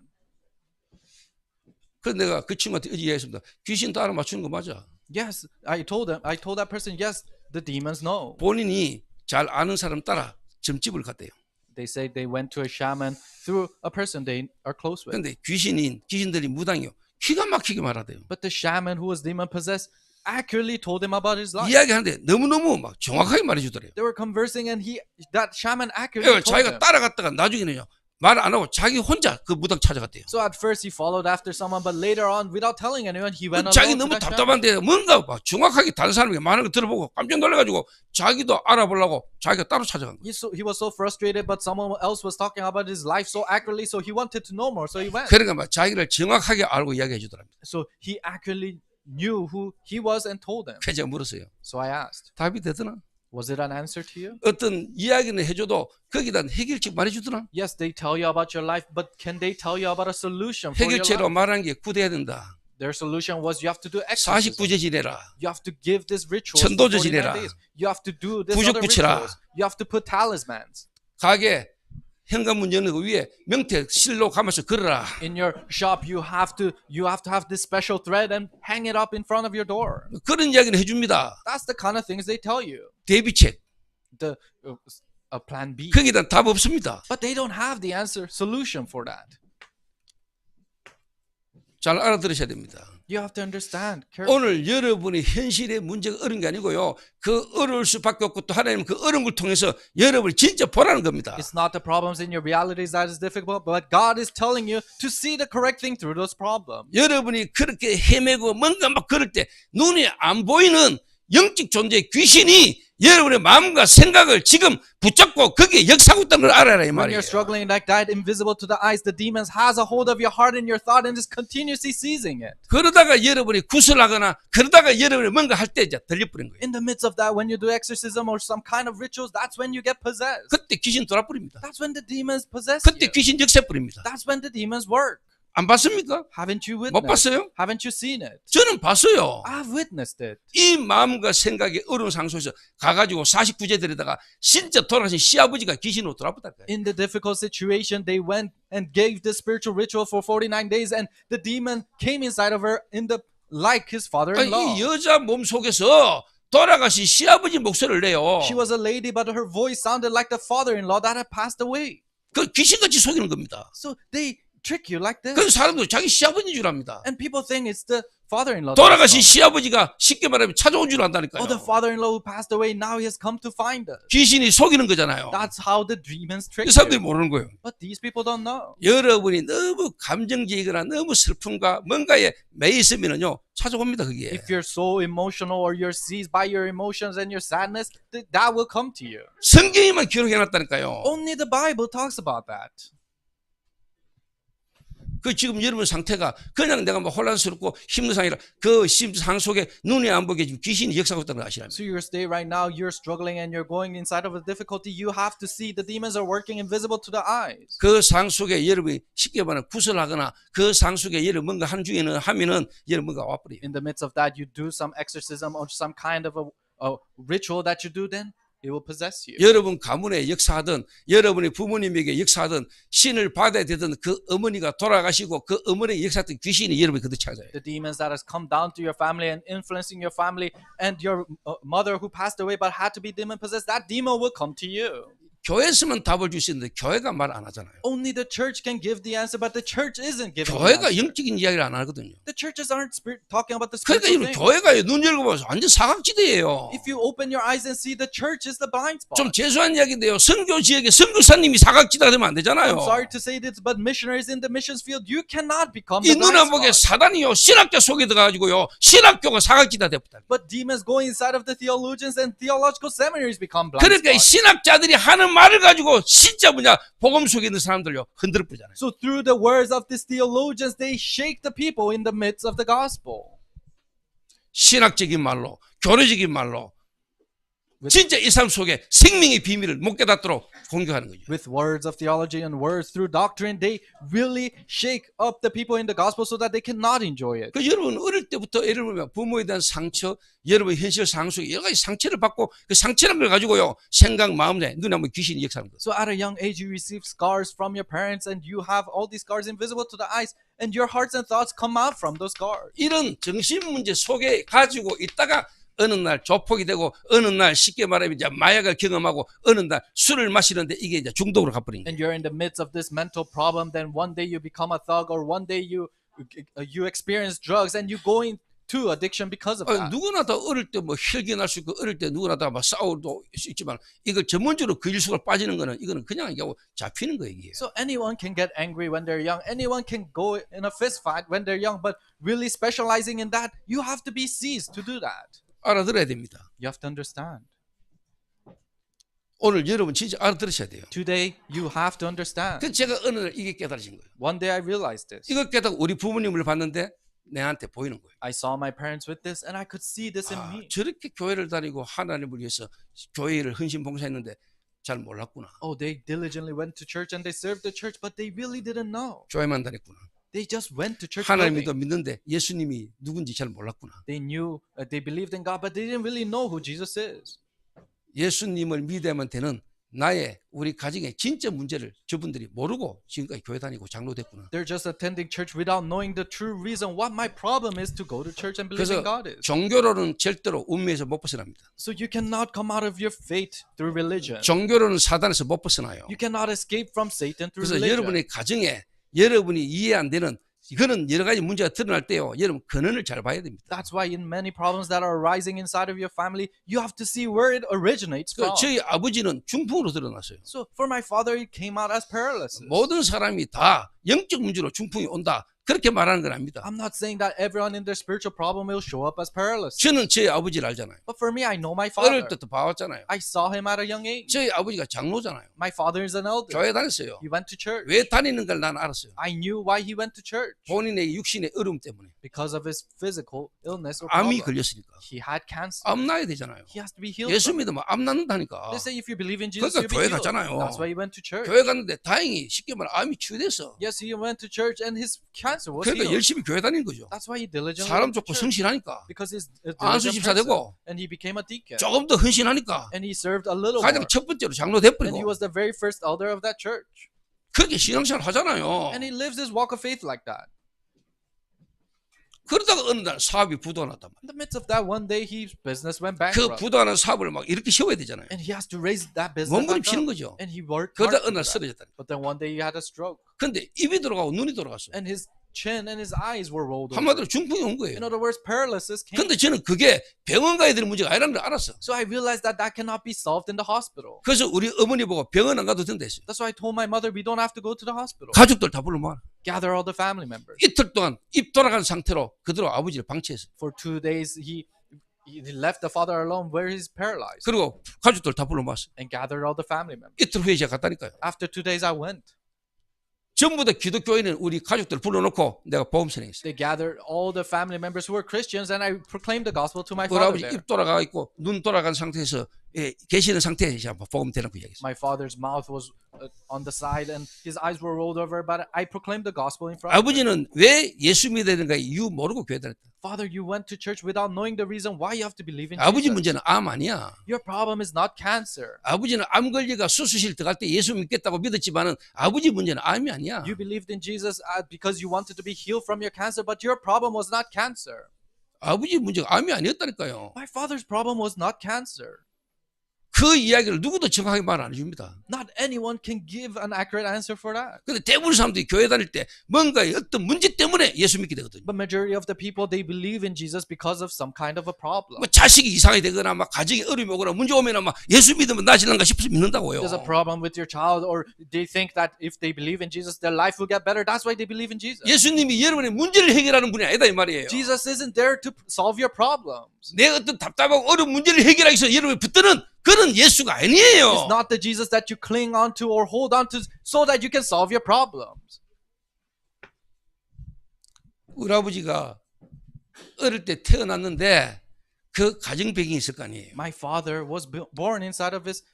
그래서 내가 그 친구한테 어제 얘기했습니다. 귀신 다 알아맞추는 거 맞아. Yes, I told that person, yes, the demons know. 본인이 잘 아는 사람 따라 점집을 갔대요. They say they went to a shaman through a person they are close with. 근데 귀신들이 무당이요. 기가 막히게 말하대요. But the shaman who was demon possessed accurately told him about his life. 이야기하는데 너무너무 막 정확하게 말해주더래요. They were conversing and that shaman accurately told 자기가 him. 따라갔다가 나중에는요. 말 안 하고 자기 혼자 그 무당 찾아갔대요. So at first he followed after someone, but later on, without telling anyone, he went 자기 alone to 너무 that shaman. 답답한데 뭔가 막 정확하게 다른 사람이 말하는 거 들어보고 깜짝 놀라가지고 자기도 알아보려고 자기가 따로 찾아간 거예요. He was so frustrated, but someone else was talking about his life so accurately, so he wanted to know more, so he went. 그러니까 막 자기를 정확하게 알고 이야기해 주더랍니다. So he accurately knew who he was and told him. 그래서 제가 물었어요. So I asked, 답이 되더나? was it an answer to you? 어떤 이야기는 해줘도 거기다 해결책 말해주더나? Yes, they tell you about your life, but can they tell you about a solution for your 해결책으로 life? 말한 게 구대해야 된다. Their solution was you have to do exorcism. 40부제 지내라. You have to give this ritual. 천도제 49 지내라. days. You have to do this 부적 other 붙이라. rituals. You have to put talismans. 가게 현관문 여는 그 위에 명태 실로 감아서 걸어라. In your shop, you have to have this special thread and hang it up in front of your door. 그런 이야기는 해줍니다. That's the kind of things they tell you. 대비책. The plan B. 거기다 답 없습니다. But they don't have the solution for that. 잘 알아들으셔야 됩니다. You have to understand carefully. 오늘 여러분의 현실의 문제가 어려운 게 아니고요. 그 어려울 수밖에 없고 또 하나님은 그 어려운 걸 통해서 여러분을 진짜 보라는 겁니다. It's not the problems in your realities that is difficult, but God is telling you to see the correct thing through those problems. 여러분이 그렇게 헤매고 뭔가 막 그럴 때 눈이 안 보이는 영적 존재의 귀신이 여러분의 마음과 생각을 지금 붙잡고 거기에 역사하고 있다는 걸 알아라 이 When 말이에요. you're struggling like that, invisible to the eyes, the demons has a hold of your heart and your thought and is continuously seizing it. 그러다가 여러분이 구슬하거나 그러다가 여러분이 뭔가 할 때 이제 들려버린 거예요. In the midst of that, when you do exorcism or some kind of rituals, that's when you get possessed. 그때 귀신 돌아버립니다. That's when the demons possess 그때 you. 귀신 역사버립니다. That's when the demons work. 안 봤습니까? Haven't you 못 witnessed? 봤어요? Haven't you seen it? 저는 봤어요. I've witnessed it. 이 마음과 생각이 어려운 상소에서 가가지고 49제들에다가 진짜 돌아가신 시아버지가 귀신으로 돌아보다 거예요. In the difficult situation, they went and gave the spiritual ritual for 49 days, and the demon came inside of her in the like his father-in-law. 이 여자 몸 속에서 돌아가신 시아버지 목소리를 내요. She was a lady, but her voice sounded like the father-in-law that had passed away. 그 귀신같이 속이는 겁니다. So they trick you like this. 그래서 사람도 자기 시아버지인 줄 압니다. And people think it's the father-in-law. 돌아가신 시아버지가 쉽게 말하면 찾아온 줄 안다니까요. Oh, the father-in-law who passed away, now he has come to find us. 귀신이 속이는 거잖아요. That's how the demons trick 그 사람들이 you. 모르는 거예요. But these people don't know. 여러분이 너무 감정적이거나 너무 슬픔과 뭔가에 매여 있으면요 찾아옵니다 그게. If you're so emotional or you're seized by your emotions and your sadness, that will come to you. 성경에만 기록해놨다니까요. Only the Bible talks about that. 그 지금 여러분 상태가 그냥 내가 뭐 혼란스럽고 힘든 상이라 그 상 속에 눈에 안 보게 지금 귀신이 역사하고 있다는 걸 아시라면. So your state right now, you're struggling and you're going inside of a difficulty. You have to see the demons are working invisible to the eyes. 그 상 속에 여러분이 쉽게 말하면 구슬하거나 그 상 속에 여러분 뭔가 한 중에는 하면은 여러분 뭔가 와버려요. In the midst of that, you do some exorcism or some kind of a ritual that you do, then it will possess you. 여러분 가문에 역사하던 여러분의 부모님에게 역사하던 신을 받아야 되던 그 어머니가 돌아가시고 그 어머니의 역사했던 귀신이 여러분이 그들 찾아요. The demons that has come down to your family and influencing your family and your mother who passed away but had to be demon possessed, that demon will come to you. 교회에서만 답을 줄 수 있는데 교회가 말 안 하잖아요. Only the church can give the answer, but the church isn't giving the 교회가 answer. 영적인 이야기를 안 하거든요. The churches aren't talking about the 그러니까 spiritual 여러분 things. 교회가 눈 열고 보면 완전 사각지대예요. If you open your eyes and see, the church is the blind spot. 좀 죄송한 이야기인데요. 선교 지역에 선교사님이 사각지대가 되면 안 되잖아요. I'm sorry to say this, but missionaries in the missions field, you cannot become 이 the 눈 안 blind 보게 spot. 사단이요 신학교 속에 들어가지고요 신학교가 사각지대가 되었다. But demons go inside of the theologians and theological seminaries become blind 그러니까 이 spots. 신학자들이 하는 말을 가지고 진짜 뭐냐 복음 속에 있는 사람들요 흔들어 버리잖아요. So through the words of these theologians, they shake the people in the midst of the gospel. 신학적인 말로 교리적인 말로 진짜 이 삶 속에 생명의 비밀을 못 깨닫도록 공격하는 거죠. With words of theology and words through doctrine, they really shake up the people in the gospel so that they cannot enjoy it. 그 여러분 어릴 때부터 예를 들면 부모에 대한 상처, 여러분 현실 상황 속에 여러 가지 상처를 받고 그 상처란 걸 가지고요 생각, 마음에 눈에 한번 귀신이 역사하는 거예요. So at a young age, you receive scars from your parents and you have all these scars invisible to the eyes and your hearts and thoughts come out from those scars. 이런 정신 문제 속에 가지고 있다가 어느 날 조폭이 되고 어느 날 쉽게 말하면 이제 마약을 경험하고 어느 날 술을 마시는데 이게 이제 중독으로 가버린 거예요. And you're in the midst of this mental problem, then one day you become a thug or one day you experience drugs and you go into addiction because of that. 누구나 다 어릴 때 뭐 혈기 날 수 있고 어릴 때 누구나 다 막 싸우도 있지만 이걸 전문적으로 그 일수가 빠지는 거는 이거는 그냥 이게 잡히는 거예요 이게. So anyone can get angry when they're young. Anyone can go in a fist fight when they're young. But really specializing in that, you have to be seized to do that. 알아들어야 됩니다. You have to understand. 오늘 여러분 진짜 알아들으셔야 돼요. Today, you have to understand. 그 제가 어느 날 이게 깨달아진 거예요. One day I realized this. 이걸 깨닫고 우리 부모님을 봤는데 내한테 보이는 거예요. I saw my parents with this and I could see this in me. 저렇게 교회를 다니고 하나님을 위해서 교회를 헌신 봉사했는데 잘 몰랐구나. Oh, they diligently went to church and they served the church, but they really didn't know. 교회만 다녔구나. They just went to church. 하나님도 building. 믿는데 예수님이 누군지 잘 몰랐구나. They knew, they believed in God, but they didn't really know who Jesus is. 예수님을 믿어야만 되는 나의 우리 가정의 진짜 문제를 저분들이 모르고 지금까지 교회 다니고 장로됐구나. They're just attending church without knowing the true reason what my problem is to go to church and believe 그래서 in God is. 종교로는 절대로 운명에서 못 벗어납니다. So you cannot come out of your faith through religion. 종교로는 사단에서 못 벗어나요. You cannot escape from Satan through 그래서 religion. 여러분의 가정에 여러분이 이해 안 되는 이거는 여러 가지 문제가 드러날 때요. 여러분 근원을 잘 봐야 됩니다. That's why in many problems that are arising inside of your family, you have to see where it originates from. 저희 아버지는 중풍으로 드러났어요. So for my father, it came out as paralysis. 모든 사람이 다 영적 문제로 중풍이 온다. 그렇게 말하는 건 아닙니다. I'm not saying that everyone in their spiritual problem will show up as paralysis. 저는 제 아버지를 알잖아요. But for me, I know my 어릴 father. 때부터 봐왔잖아요. I saw him at a young age. 저희 아버지가 장로잖아요. My father is an elder. 교회 다녔어요. He went to church. 왜 다니는 걸 난 알았어요. I knew why he went to church. 본인의 육신의 어려움 때문에 Because of his physical illness or 암이 problem. 걸렸으니까. He had cancer. 암 나야 되잖아요. He has to be healed. 예수 from it. 믿으면 암 낫는다니까. They say if you believe in Jesus, 그러니까 you'll be 교회 healed. 갔잖아요. That's why he went to church. 교회 갔는데 다행히 쉽게 말하면 암이 치유됐어. Yes, he went to church and his cancer was 그러니까 healed. 열심히 교회 다니는 거죠. That's why he diligently 사람 went to 좋고 church. 성실하니까. Because he's a 안수 diligent 집사 person. 되고 And he became a deacon. 조금 더 헌신하니까 And he served a little 가장 more. 첫 번째로 장로 And he 돼버리고 was the very first elder of that church. 그렇게 신앙생활 하잖아요. And he lives his walk of faith like that. 그러다가 어느 날 사업이 부도났단 말이에요. In the midst of that, one day his business went 그 bankrupt. 부도하는 사업을 막 이렇게 세워야 되잖아요. And he has to raise that business back 몸부림치는 up. 거죠. And he worked 그러다 hard 어느 날 to do that. 쓰러졌다. But then one day he had a stroke. 근데 입이 돌아가고 눈이 돌아갔어. And his chin and his eyes were rolled over. 한마디로 중풍이 온 거예요. In other words, paralysis came. 근데 저는 그게 병원 가야 되는 문제가 아니라는 걸 알았어. So I realized that that cannot be solved in the hospital. 그래서 우리 어머니 보고 병원 안 가도 된다 했어요. That's why I told my mother we don't have to go to the hospital. 가족들 다 불러모아. Gather all the family members. 이틀 동안 입 돌아간 상태로 그대로 아버지를 방치했어. For 2 days, he left the father alone where he's paralyzed 그리고 가족들 다 불러모았어. and gathered all the family members. 이틀 후에 제가 갔다니까요. After 2 days, I went. 전부 다 기독교인은 우리 가족들 불러놓고 내가 보험 선행했어요. They gathered all the family members who were Christians, and I proclaimed the gospel to my 우리 father 아버지 there. 입 돌아가 있고 눈 돌아간 상태에서 계시는 상태에 제가 보험 대놓고 이야기했어요. My father's mouth was on the side, and his eyes were rolled over. But I proclaimed the gospel in front of him. 아버지는 왜 예수 믿어야 되는가 이유 모르고 교회 다녔다. Father, you went to church without knowing the reason why you have to believe in 아버지 Jesus. 문제는 암 아니야. Your problem is not cancer. 아버지는 암 걸리가 수술실 들어갈 때 예수 믿겠다고 믿었지만은 아버지 문제는 암이 아니야. You believed in Jesus because you wanted to be healed from your cancer, but your problem was not cancer. 아버지 문제가 암이 아니었다니까요. My father's problem was not cancer. 그 이야기를 누구도 정확하게 말 안 해줍니다. Not anyone can give an accurate answer for that. 근데 대부분 사람들이 교회 다닐 때 뭔가 어떤 문제 때문에 예수 믿게 되거든요. But majority of the people, they believe in Jesus because of some kind of a problem. 뭐 자식이 이상하게 되거나 막 가정에 어려움이 오거나 문제 오면 막 예수 믿으면 나아질란가 싶어서 믿는다고요. There's a problem with your child, or they think that if they believe in Jesus, their life will get better. That's why they believe in Jesus. 예수님이 여러분의 문제를 해결하는 분이 아니다 이 말이에요. Jesus isn't there to solve your problems. 내 어떤 답답하고 어려운 문제를 해결하기 위해서 여러분이 붙드는 그런 예수가 아니에요. It's not the Jesus that you cling on to or hold on to so that you can solve your problems. 우리 아버지가 어릴 때 태어났는데 그 가정 배경이 있을 거 아니에요. My father was born inside of his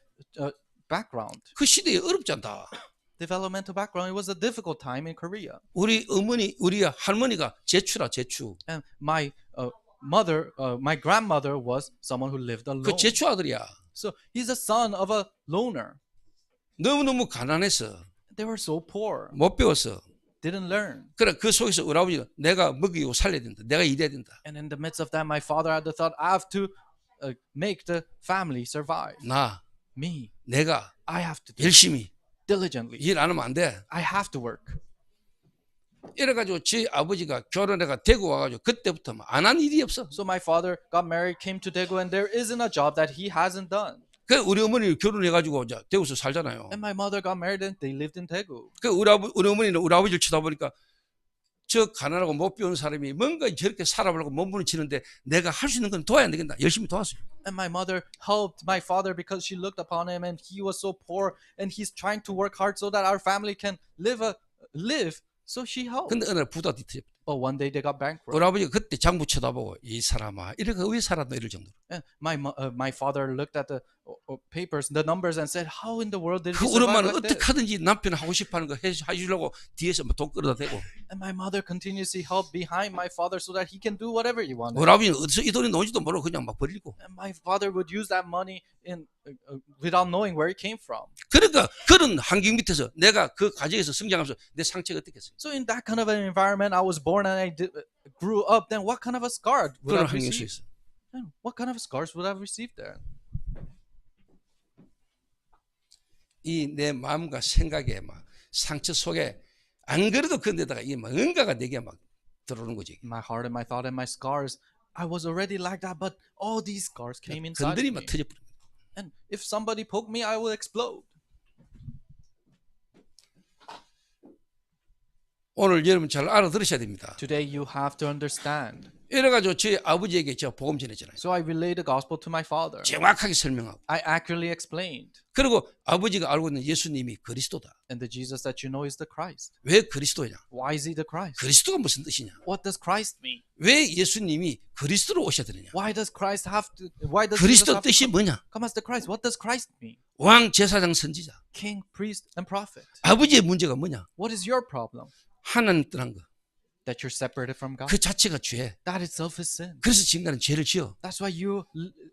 background, 그 시대에 어렵지 않다. developmental background. It was a difficult time in Korea. 우리 어머니, 우리 할머니가 제추라 제추. And my mother, my grandmother was someone who lived alone. 그 제추 아들이야. So he's a son of a loner. 너무너무 가난해서 They were so poor, 못 배웠어. didn't learn. 그래 그 속에서 우리 아버지가 내가 먹이고 살려야 된다. 내가 일해야 된다. And in the midst of that, my father had the thought, I have to make the family survive. 나 Me, 내가 I have to do it 열심히 diligently. 일 안 하면 안 돼. I have to work. 이래가지고 제 아버지가 결혼해가 대구 와가지고 그때부터 안 한 일이 없어. So my father got married, came to Daegu, and there isn't a job that he hasn't done. 그 우리 어머니 결혼해가지고 이제 대구에서 살잖아요. And my mother got married and they lived in Daegu. 그 우리 어머니는 우리 아버지를 쳐다보니까 저 가난하고 못 배운 사람이 뭔가 저렇게 살아보려고 몸부림치는데 내가 할 수 있는 건 도와야 되겠다. 열심히 도왔어요. And my mother helped my father because she looked upon him and he was so poor and he's trying to work hard so that our family can live. So she helped. 근데 어느 날 부도가 뒤틀렸다. But one day they got bankrupt. 우리 아버지가 그때 장부 쳐다보고 이 사람아 이렇게 왜 살았노 이럴 정도로. And my father looked at the papers, the numbers, and said, "How in the world did 그 he 우리 survive 엄마는 like this?" 어떻게 하든지 남편 하고 싶어하는 거 해주려고 뒤에서 돈 끌어다 대고. And my mother continuously helped behind my father so that he can do whatever he wanted. 우리 아버지는 어디서 이 돈이 나온지도 모르고 그냥 막 버리고. And my father would use that money without knowing where it came from. 그러니까 그런 환경 밑에서 내가 그 가정에서 성장하면서 내 상처가 어떻겠어요? So in that kind of an environment, I was born and I grew up. Then what kind of a scar would 그런 I 환경 receive? 속에서. Then what kind of scars would I receive there? 이 내 마음과 생각에 막 상처 속에 안 그래도 그런데다가 이 뭔가가 내게 막 들어오는 거지. My heart and my thought and my scars. I was already like that, but all these scars came inside of 건드리면 me. 터져버려. And if somebody poked me, I will explode. 오늘 여러분 잘 알아들으셔야 됩니다. Today you have to understand. 이래가지고 저희 아버지에게 제가 복음 전했잖아요. So I relayed the gospel to my father. 정확하게 설명하고. I accurately explained. 그리고 아버지가 알고 있는 예수님이 그리스도다. And the Jesus that you know is the Christ. 왜 그리스도냐? Why is he the Christ? 그리스도가 무슨 뜻이냐? What does Christ mean? 왜 예수님이 그리스도로 오셔야 되느냐? Why does Jesus have 그리스도 to 뜻이 뭐냐? come as the Christ? What does Christ mean? 왕, 제사장, 선지자. King, priest, and prophet. 아버지의 문제가 뭐냐? What is your problem? 하나님 떠난 거. That you're separated from God. 그 자체가 죄. That itself is sin. 그래서 지금까지 죄를 지어. That's why you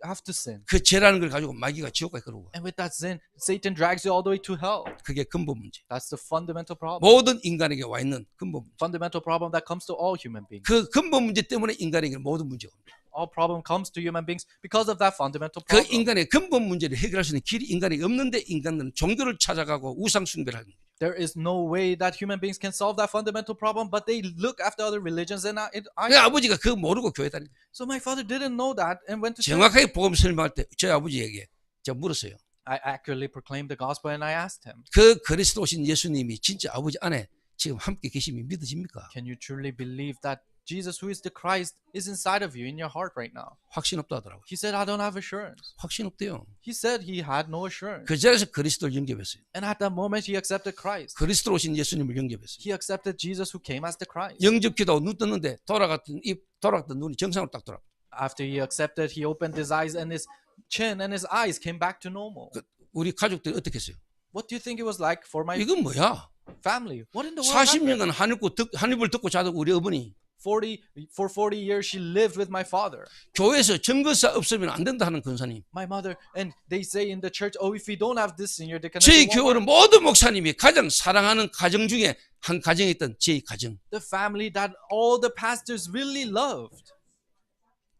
have to sin. 그 죄라는 걸 가지고 마귀가 지옥까지 끌어오고. And with that sin, Satan drags you all the way to hell. 그게 근본 문제. That's the fundamental problem. 모든 인간에게 와 있는 근본 문제. Fundamental problem that comes to all human beings. 그 근본 문제 때문에 인간에게 모든 문제가 옵니다. All problem comes to human beings because of that fundamental 그 problem. 인간의 근본 문제를 해결할 수 있는 길이 인간에게 없는데 인간들은 종교를 찾아가고 우상 숭배를 하는 거예요. There is no way that human beings can solve that fundamental problem, but they look after other religions and 그 아버지가 그거 모르고 교회 다니. So my father didn't know that and went to church. 정확하게 복음 설명할 때 저희 아버지에게 제가 물었어요. I accurately proclaimed the gospel and I asked him, 그 그리스도 오신 예수님이 진짜 아버지 안에 지금 함께 계심이 믿어집니까? can you truly believe that Jesus, who is the Christ, is inside of you in your heart right now? 확신 없다 하더라고요. He said, I don't have assurance. 확신 없대요. He said he had no assurance. 그 자리에서 그리스도를 영접했어요. And at that moment, he accepted Christ. 그리스도로 오신 예수님을 영접했어요. He accepted Jesus who came as the Christ. 영접기도 눈 떴는데 돌아갔던 눈이 정상으로 딱 돌아. After he accepted, he opened his eyes and his chin and his eyes came back to normal. 우리 가족들이 어떻게 했어요? What do you think it was like for my 이건 뭐야? family? What in the world happened? 40년간 한입을 듣고 자던 우리 어머니 For 40 years, she lived with my father. 교회에서 증거사 없으면 안 된다 하는 권사님. My mother, and they say in the church, oh, if we don't have this senior deacon, 저희 교회는 모든 목사님이 가장 사랑하는 가정 중에 한 가정이 있던 제 가정. the family that all the pastors really loved.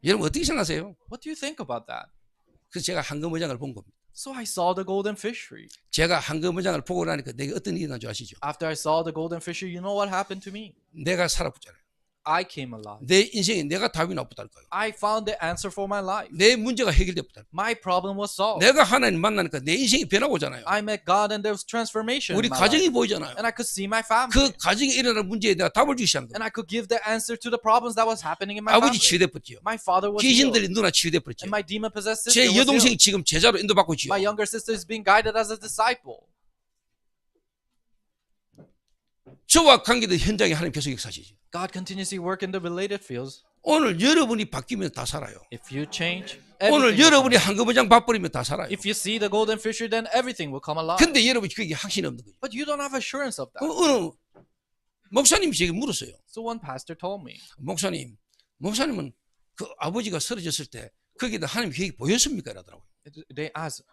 여러분 어떻게 생각하세요? What do you think about that? 그래서 제가 황금어장을 본 겁니다. So I saw the golden fishery. 제가 황금어장을 보고 나니까 내게 어떤 일이 난 줄 아시죠? After I saw the golden fishery, you know what happened to me? 내가 살아붙잖아요. I came alive. 내 인생에 내가 답이 나쁘다니까요. I found the answer for my life. 내 문제가 해결됐다. My problem was solved. 내가 하나님 만나니까 내 인생이 변화오잖아요. I met God and there was transformation 우리 in my 가정이 life. 보이잖아요. And I could see my family. 그 가정에 일어나는 문제에 내가 답을 주시 한 거예요. And I could give the answer to the problems that was happening in my 아버지 family. 치유돼버렸지요. My father was healed. 귀신들이 누나 치유돼버렸지요. And my demon-possessed 제 sister was 여동생이 healed. 지금 제자로 인도받고 있지요. My younger sister is being guided as a disciple. 저와 관계된 현장에 하나님 계속 역사하시죠. God continuously work in the related fields. 오늘 여러분이 바뀌면 다 살아요. If you change, 오늘 everything will 여러분이 come. 황금어장 밥버리면 다 살아요. If you see the golden fishery, then everything will come alive. 근데 여러분이 그게 확신이 없는 거예요. But you don't have assurance of that. 어느 목사님이 제게 물었어요. So one pastor told me, 목사님은 그 아버지가 쓰러졌을 때 거기다 하나님 계획이 보였습니까? 이러더라고요. they asked,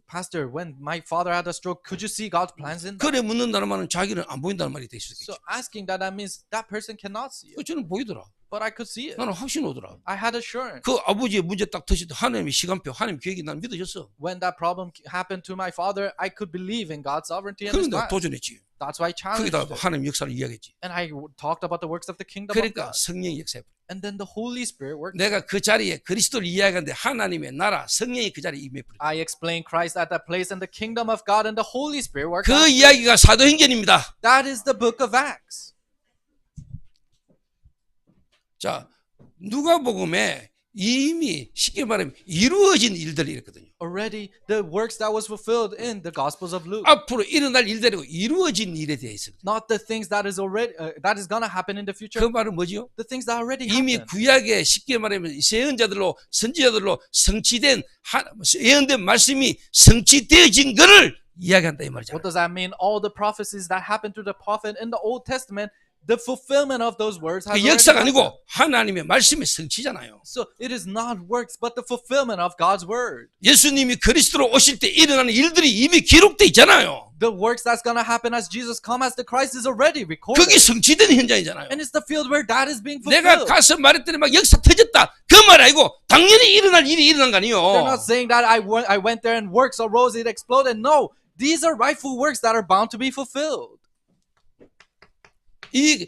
Pastor, when my father had a stroke, could you see God's plans in that? 그래 묻는다는 말은 자기는 안 보인다는 말이 돼 So 있었겠죠. asking that means that person cannot see it. 저는 보이더라. But I could see it. 나는 확신 오더라. I had assurance. 그 아버지의 문제 딱 터질 때 하나님의 시간표, 하나님 계획이 난 믿어졌어. When that problem happened to my father, I could believe in God's sovereignty and His 그런데 plan. 도전했지. That's why I challenged 거기다 it. 하나님 역사를 이야기했지. And I talked about the works of the kingdom of 그러니까 God. 성령이 역사해. And then the Holy Spirit worked. 내가 그 자리에 그리스도를 이야기하는데 하나님의 나라, 성령이 그 자리에 임해버려. I explained Christ at that place and the kingdom of God and the Holy Spirit worked. 그 이야기가 사도행전입니다. That is the book of Acts. 자, 누가복음에 이미 쉽게 말하면 이루어진 일들이 있거든요. Already the works that was fulfilled in the Gospels of Luke. 앞으로 일어날 일들이고 이루어진 일에 대해 있습니다. Not the things that is already that is gonna happen in the future. 그 말은 뭐지요? The things that already 이미 happened. 구약에 쉽게 말하면 예언자들로 선지자들로 성취된 예언된 말씀이 성취되어진 것을 이야기한다 이 말이죠. What does that mean? All the prophecies that happened to the prophet in the Old Testament, the fulfillment of those words has 그 already 역사가 happened. 아니고 하나님의 말씀의 성취잖아요. So it is not works, but the fulfillment of God's word. 예수님이 그리스도로 오실 때 일어나는 일들이 이미 기록돼 있잖아요. The works that's gonna happen as Jesus come as the Christ is already recorded. 그게 성취된 현장이잖아요. And it's the field where that is being 내가 fulfilled. 가서 말했더니 막 역사 터졌다. 그 말 아니고 당연히 일어날 일이 일어난 거 They're 아니에요. not saying that I went there and works arose, it exploded. No, these are rightful works that are bound to be fulfilled. 이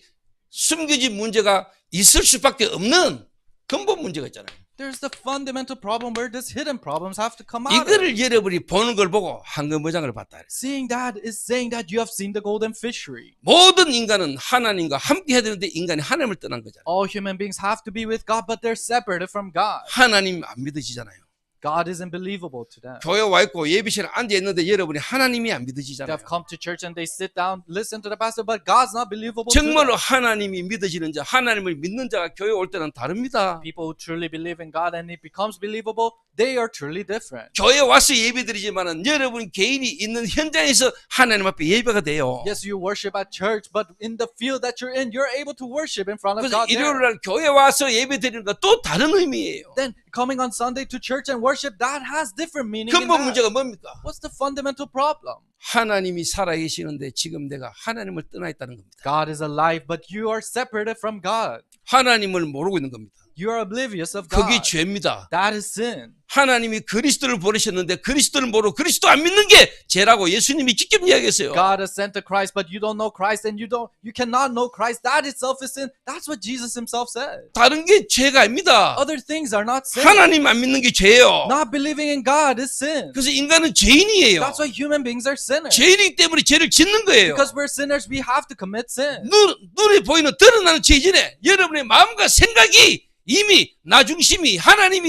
숨겨진 문제가 있을 수밖에 없는 근본 문제가 있잖아요. There's the fundamental problem where these hidden problems have to come out. of. 이거를 여러분이 보는 걸 보고 황금어장을 봤다. Seeing that is saying that you have seen the golden fishery. 모든 인간은 하나님과 함께 해야 되는데 인간이 하나님을 떠난 거잖아요. All human beings have to be with God, but they're separated from God. 하나님 안 믿어지잖아요. God isn't believable to them. 교회 와 있고 예배실에 앉아 있는데 여러분이 하나님이 안 They 믿어지잖아요. have come to church and they sit down, listen to the pastor, but God's not believable to them. 정말로 하나님이 믿어지는 자, 하나님을 믿는 자가 교회 올 때는 다릅니다. People who truly believe in God and it becomes believable, they are truly different. 교회 와서 예배드리지만은 여러분 개인이 있는 현장에서 하나님 앞에 예배가 돼요. Yes, you worship at church, but in the field that you're in, you're able to worship in front of 그래서 God there. 일요일 날 교회 와서 예배드리는 건 또 다른 의미예요. Then coming on Sunday to church and worship, that has different meaning in 근본 that. 문제가 뭡니까? What's the fundamental problem? 하나님이 살아계시는데 지금 내가 하나님을 떠나 있다는 겁니다. God is alive, but you are separated from God. 하나님을 모르고 있는 겁니다. You are oblivious of God. 그게 죄입니다. That is sin. 하나님이 그리스도를 보내셨는데 그리스도를 모르고 그리스도 안 믿는 게 죄라고 예수님이 직접 이야기했어요. God has sent the Christ, but you don't know Christ, and you cannot know Christ. That itself is sin. That's what Jesus himself said. 다른 게 죄가 아닙니다. Other things are not sin. 하나님 안 믿는 게 죄예요. Not believing in God is sin. 그래서 인간은 죄인이에요. That's why human beings are sinners. 죄인이기 때문에 죄를 짓는 거예요. Because we're sinners, we have to commit sin. 눈에 보이는 드러나는 죄 이전에 여러분의 마음과 생각이 이미 나 중심이 하나님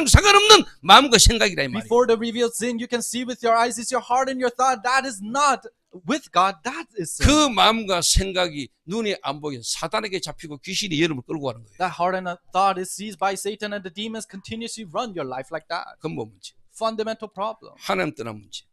상관없는 마음과 생각이라 이 말이에요. Before the revealed sin, you can see with your eyes, it's your heart and your thought. That is not with God. That is sin. 그 마음과 생각이 눈에 안 보이게 사단에게 잡히고 귀신이 여러분을 끌고 가는 거예요. That heart and thought is seized by Satan, and the demons continuously run your life like that. 근본 문제. Fundamental problem. 하나님 떠난 문제.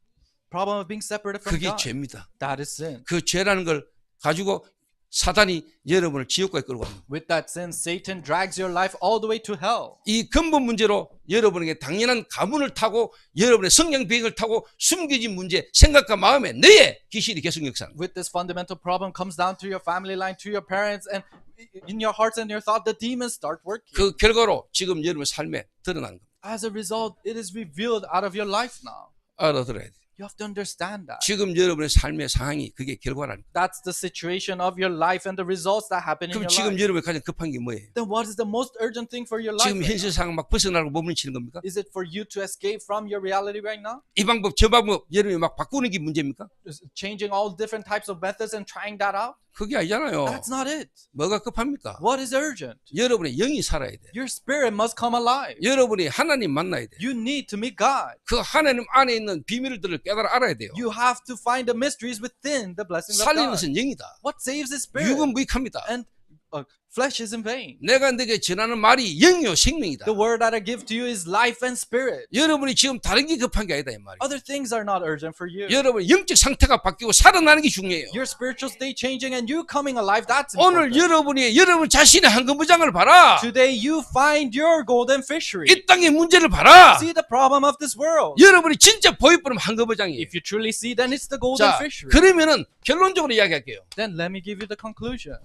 Problem of being separated from 그게 God. 죄입니다. That is sin. 그 죄라는 걸 가지고 사단이 여러분을 지옥까지 끌고 갑니다. With that sin, Satan drags your life all the way to hell. 이 근본 문제로 여러분에게 당연한 가문을 타고 여러분의 성령 비행을 타고 숨겨진 문제, 생각과 마음에 뇌에 귀신이 계속 역사하는 거예요. With this fundamental problem comes down to your family line, to your parents, and in your hearts and your thought, the demons start working. 그 결과로 지금 여러분의 삶에 드러나는 겁니다. As a result, it is revealed out of your life now. 알아들어야 돼요. You have to understand that. 지금 여러분의 삶의 상황이 그게 결과라는 거예요. That's the situation of your life and the results that happen in 그럼 your 지금 life. 여러분이 가장 급한 게 뭐예요? Then what is the most urgent thing for your life? 지금 right 현실 now? 상황 막 벗어나고 몸부림치는 겁니까? Is it for you to escape from your reality right now? 이 방법 저 방법 여러분이 막 바꾸는 게 문제입니까? Is changing all different types of methods and trying that out? 그게 아니잖아요. That's not it. 뭐가 급합니까? What is urgent? 여러분의 영이 살아야 돼. Your spirit must come alive. 여러분이 하나님 만나야 돼. You need to meet God. 그 하나님 안에 있는 비밀들을 깨달아 알아야 돼요. You have to find the mysteries within the blessings of 살리는 God. 것은 영이다. What saves is spirit, 육은 무익합니다. and flesh is in vain. 내가 내게 전하는 말이 영이요 생명이다. The word that I give to you is life and spirit. 여러분이 지금 다른 게 급한 게 아니다 이 말이에요. Other things are not urgent for you. 여러분 영적 상태가 바뀌고 살아나는 게 중요해요. Your spiritual state changing and you coming alive, that's 오늘 important. 여러분 자신의 황금무장을 봐라. Today you find your golden fishery. 이 땅의 문제를 봐라. See the problem of this world. 여러분이 진짜 보이버는 황금무장이에요. If you truly see, then it's the golden 자, fishery. 그러면은 결론적으로 이야기할게요. Then let me give you the conclusion.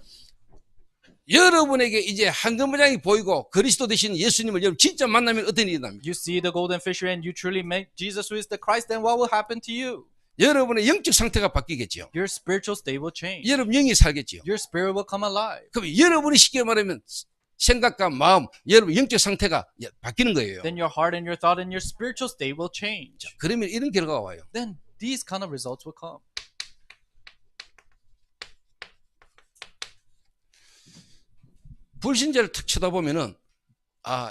여러분에게 이제 황금무장이 보이고 그리스도 되신 예수님을 여러분 진짜 만나면 어떤 일이 납니까? You see the golden fishery and you truly make Jesus who is the Christ, then what will happen to you? 여러분의 영적 상태가 바뀌겠죠. Your spiritual state will change. 여러분 영이 살겠죠. Your spirit will come alive. 그럼 여러분이 쉽게 말하면 생각과 마음, 여러분 영적 상태가 바뀌는 거예요. Then your heart and your thought and your spiritual state will change. 그러면 이런 결과가 와요. Then these kind of results will come. 불신자를 탁 쳐다보면은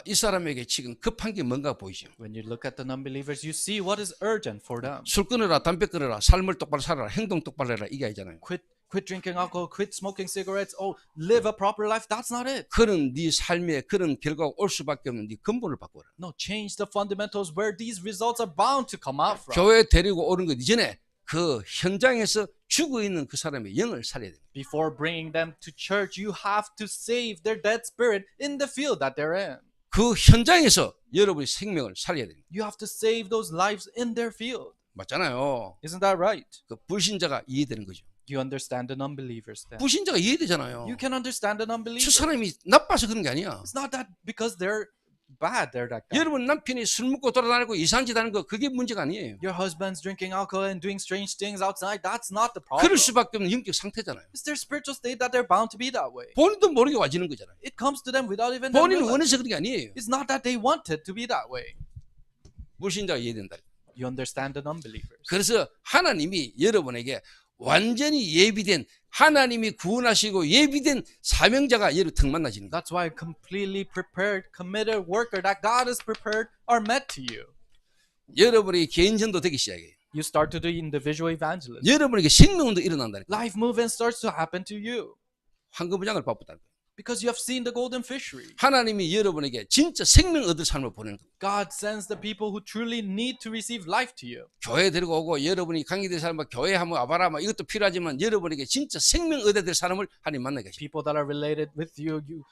이 사람에게 지금 급한 게 뭔가 보이죠. When you look at the non-believers, you see what is urgent for them. 술 끊어라, 담배 끊어라, 삶을 똑바로 살아라, 행동 똑바로 해라 이게 아니잖아요. Quit drinking alcohol, quit smoking cigarettes, live a proper life. That's not it. 그런 네 삶에 그런 결과가 올 수밖에 없는 네 근본을 바꿔라. No, change the fundamentals where these results are bound to come out from. 교회 데리고 오는 것 이전에 그 현장에서 죽어 있는 그 사람의 영을 살려야 돼요. Before bringing them to church, you have to save their dead spirit in the field that they're in. 그 현장에서 여러분의 생명을 살려야 됩니다. You have to save those lives in their field. 맞잖아요. Isn't that right? 그 불신자가 이해되는 거죠. You understand the non-believers then. 불신자가 이해되잖아요. You can understand the 저 non-believers. 사람이 나빠서 그런 게 아니야. It's not that because they're bad. They're like that. 여러분 남편이 술 먹고 돌아다니고 이상한 짓 하는 거 그게 문제가 아니에요. Your husband's drinking alcohol and doing strange things outside. That's not the problem. 그럴 수밖에 없는 영적 상태잖아요. It's their spiritual state that they're bound to be that way. 본인도 모르게 와지는 거잖아요. It comes to them without even them 본인은 realizing. 원해서 그런 게 아니에요. It's not that they wanted to be that way. 불신자가 이해된다. You understand the non-believers. 그래서 하나님이 여러분에게 완전히 예비된 하나님이 구원하시고 예비된 사명자가 여러분 턱 만나시는 거예요. That's why a completely prepared, committed worker that God has prepared are met to you. 여러분이 개인 전도 되기 시작해요. You start to do individual evangelism. 여러분에게 생명운동 일어난다니까. Life movement starts to happen to you 황금부장을 바쁘다는 거예요. because you have seen the golden fishery. 하나님이 여러분에게 진짜 생명 얻을 삶을 보내는 거예요. God sends the people who truly need to receive life to you. 교회 데리고 오고 여러분이 관계될 사람 교회 한번 와봐라 막 이것도 필요하지만 여러분에게 진짜 생명 얻어야 될 사람을 하나님 만나게 하십니다. People that are related with you, you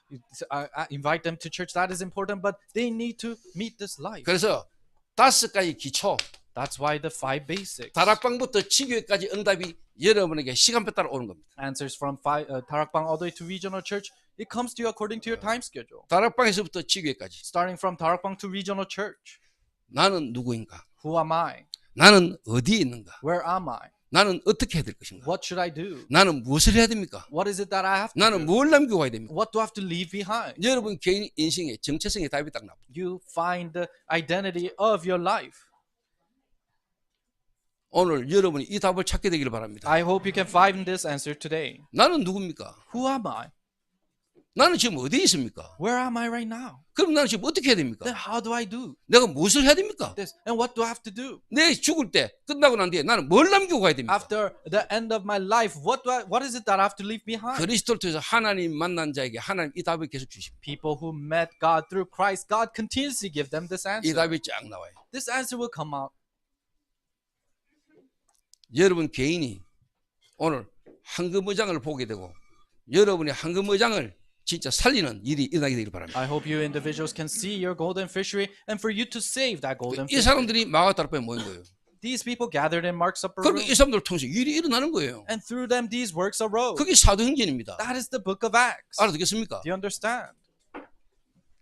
invite them to church. That is important, but they need to meet this life. 그래서 5가지 기초 That's why the 5 basics. 다락방부터 지교회까지 응답이 여러분에게 시간표 따라 오는 겁니다. Answers from Tarakbang all the way to regional church. It comes to you according to your time schedule. 다락방에서부터 지교회까지 Starting from Tarakbang to regional church. 나는 누구인가? Who am I? 나는 어디에 있는가? Where am I? 나는 어떻게 해야 될 것인가? What should I do? 나는 무엇을 해야 됩니까? What is it that I have to 나는 do? 뭘 남기고 가야 됩니까? What do I have to leave behind? 여러분 개인 인생의 정체성의 답이 딱 나옵니다. You find the identity of your life. 오늘 여러분이 이 답을 찾게 되기를 바랍니다. I hope you can find this answer today. 나는 누굽니까? Who am I? 나는 지금 어디에 있습니까? Where am I right now? 그럼 나는 지금 어떻게 해야 됩니까? Then how do I do 내가 무엇을 해야 됩니까? this? And what do I have to do? 내 죽을 때 끝나고 난 뒤에 나는 뭘 남기고 가야 됩니까? After the end of my life, what is it that I have to leave behind? 그리스도를 통해서 하나님 만난 자에게 하나님 이 답을 계속 주십니다. People who met God through Christ, God continues to give them this 이 answer. 답이 쫙 나와요. This answer will come out. 여러분 개인이 오늘 황금의장을 보게 되고 여러분이 황금의장을 진짜 살리는 일이 일어나게 되기를 바랍니다. I hope you individuals can see your golden fishery and for you to save that golden 이 fishery. 사람들이 마가다락방에 모인 거예요. These people gathered in Mark's upper 그러니까 room, 이 사람들을 통해서 일이 일어나는 거예요. and through them these works arose. 그게 사도행전입니다. That is the book of Acts. 알아듣겠습니까? Do you understand?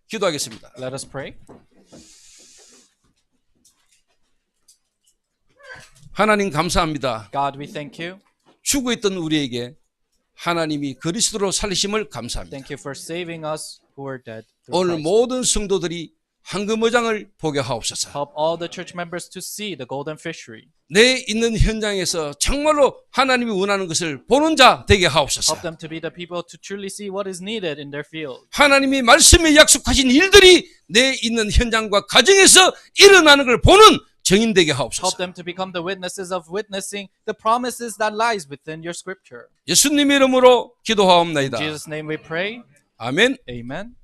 기도하겠습니다. Let us pray. 하나님 감사합니다. God, we thank you. 죽어있던 우리에게 하나님이 그리스도로 살리심을 감사합니다. Thank you for saving us who are dead. through 오늘 Christ. 모든 성도들이 황금의장을 보게 하옵소서. Help all the church members to see the golden fishery. 내 있는 현장에서 정말로 하나님이 원하는 것을 보는 자 되게 하옵소서. Help them to be the people to truly see what is needed in their field. 하나님이 말씀에 약속하신 일들이 내 있는 현장과 가정에서 일어나는 걸 보는 정인되게 Help 하옵소서. them to become the witnesses of witnessing the promises that lies within your scripture. 예수님의 이름으로 In 기도하옵나이다. Jesus' name we pray. 아멘. Amen.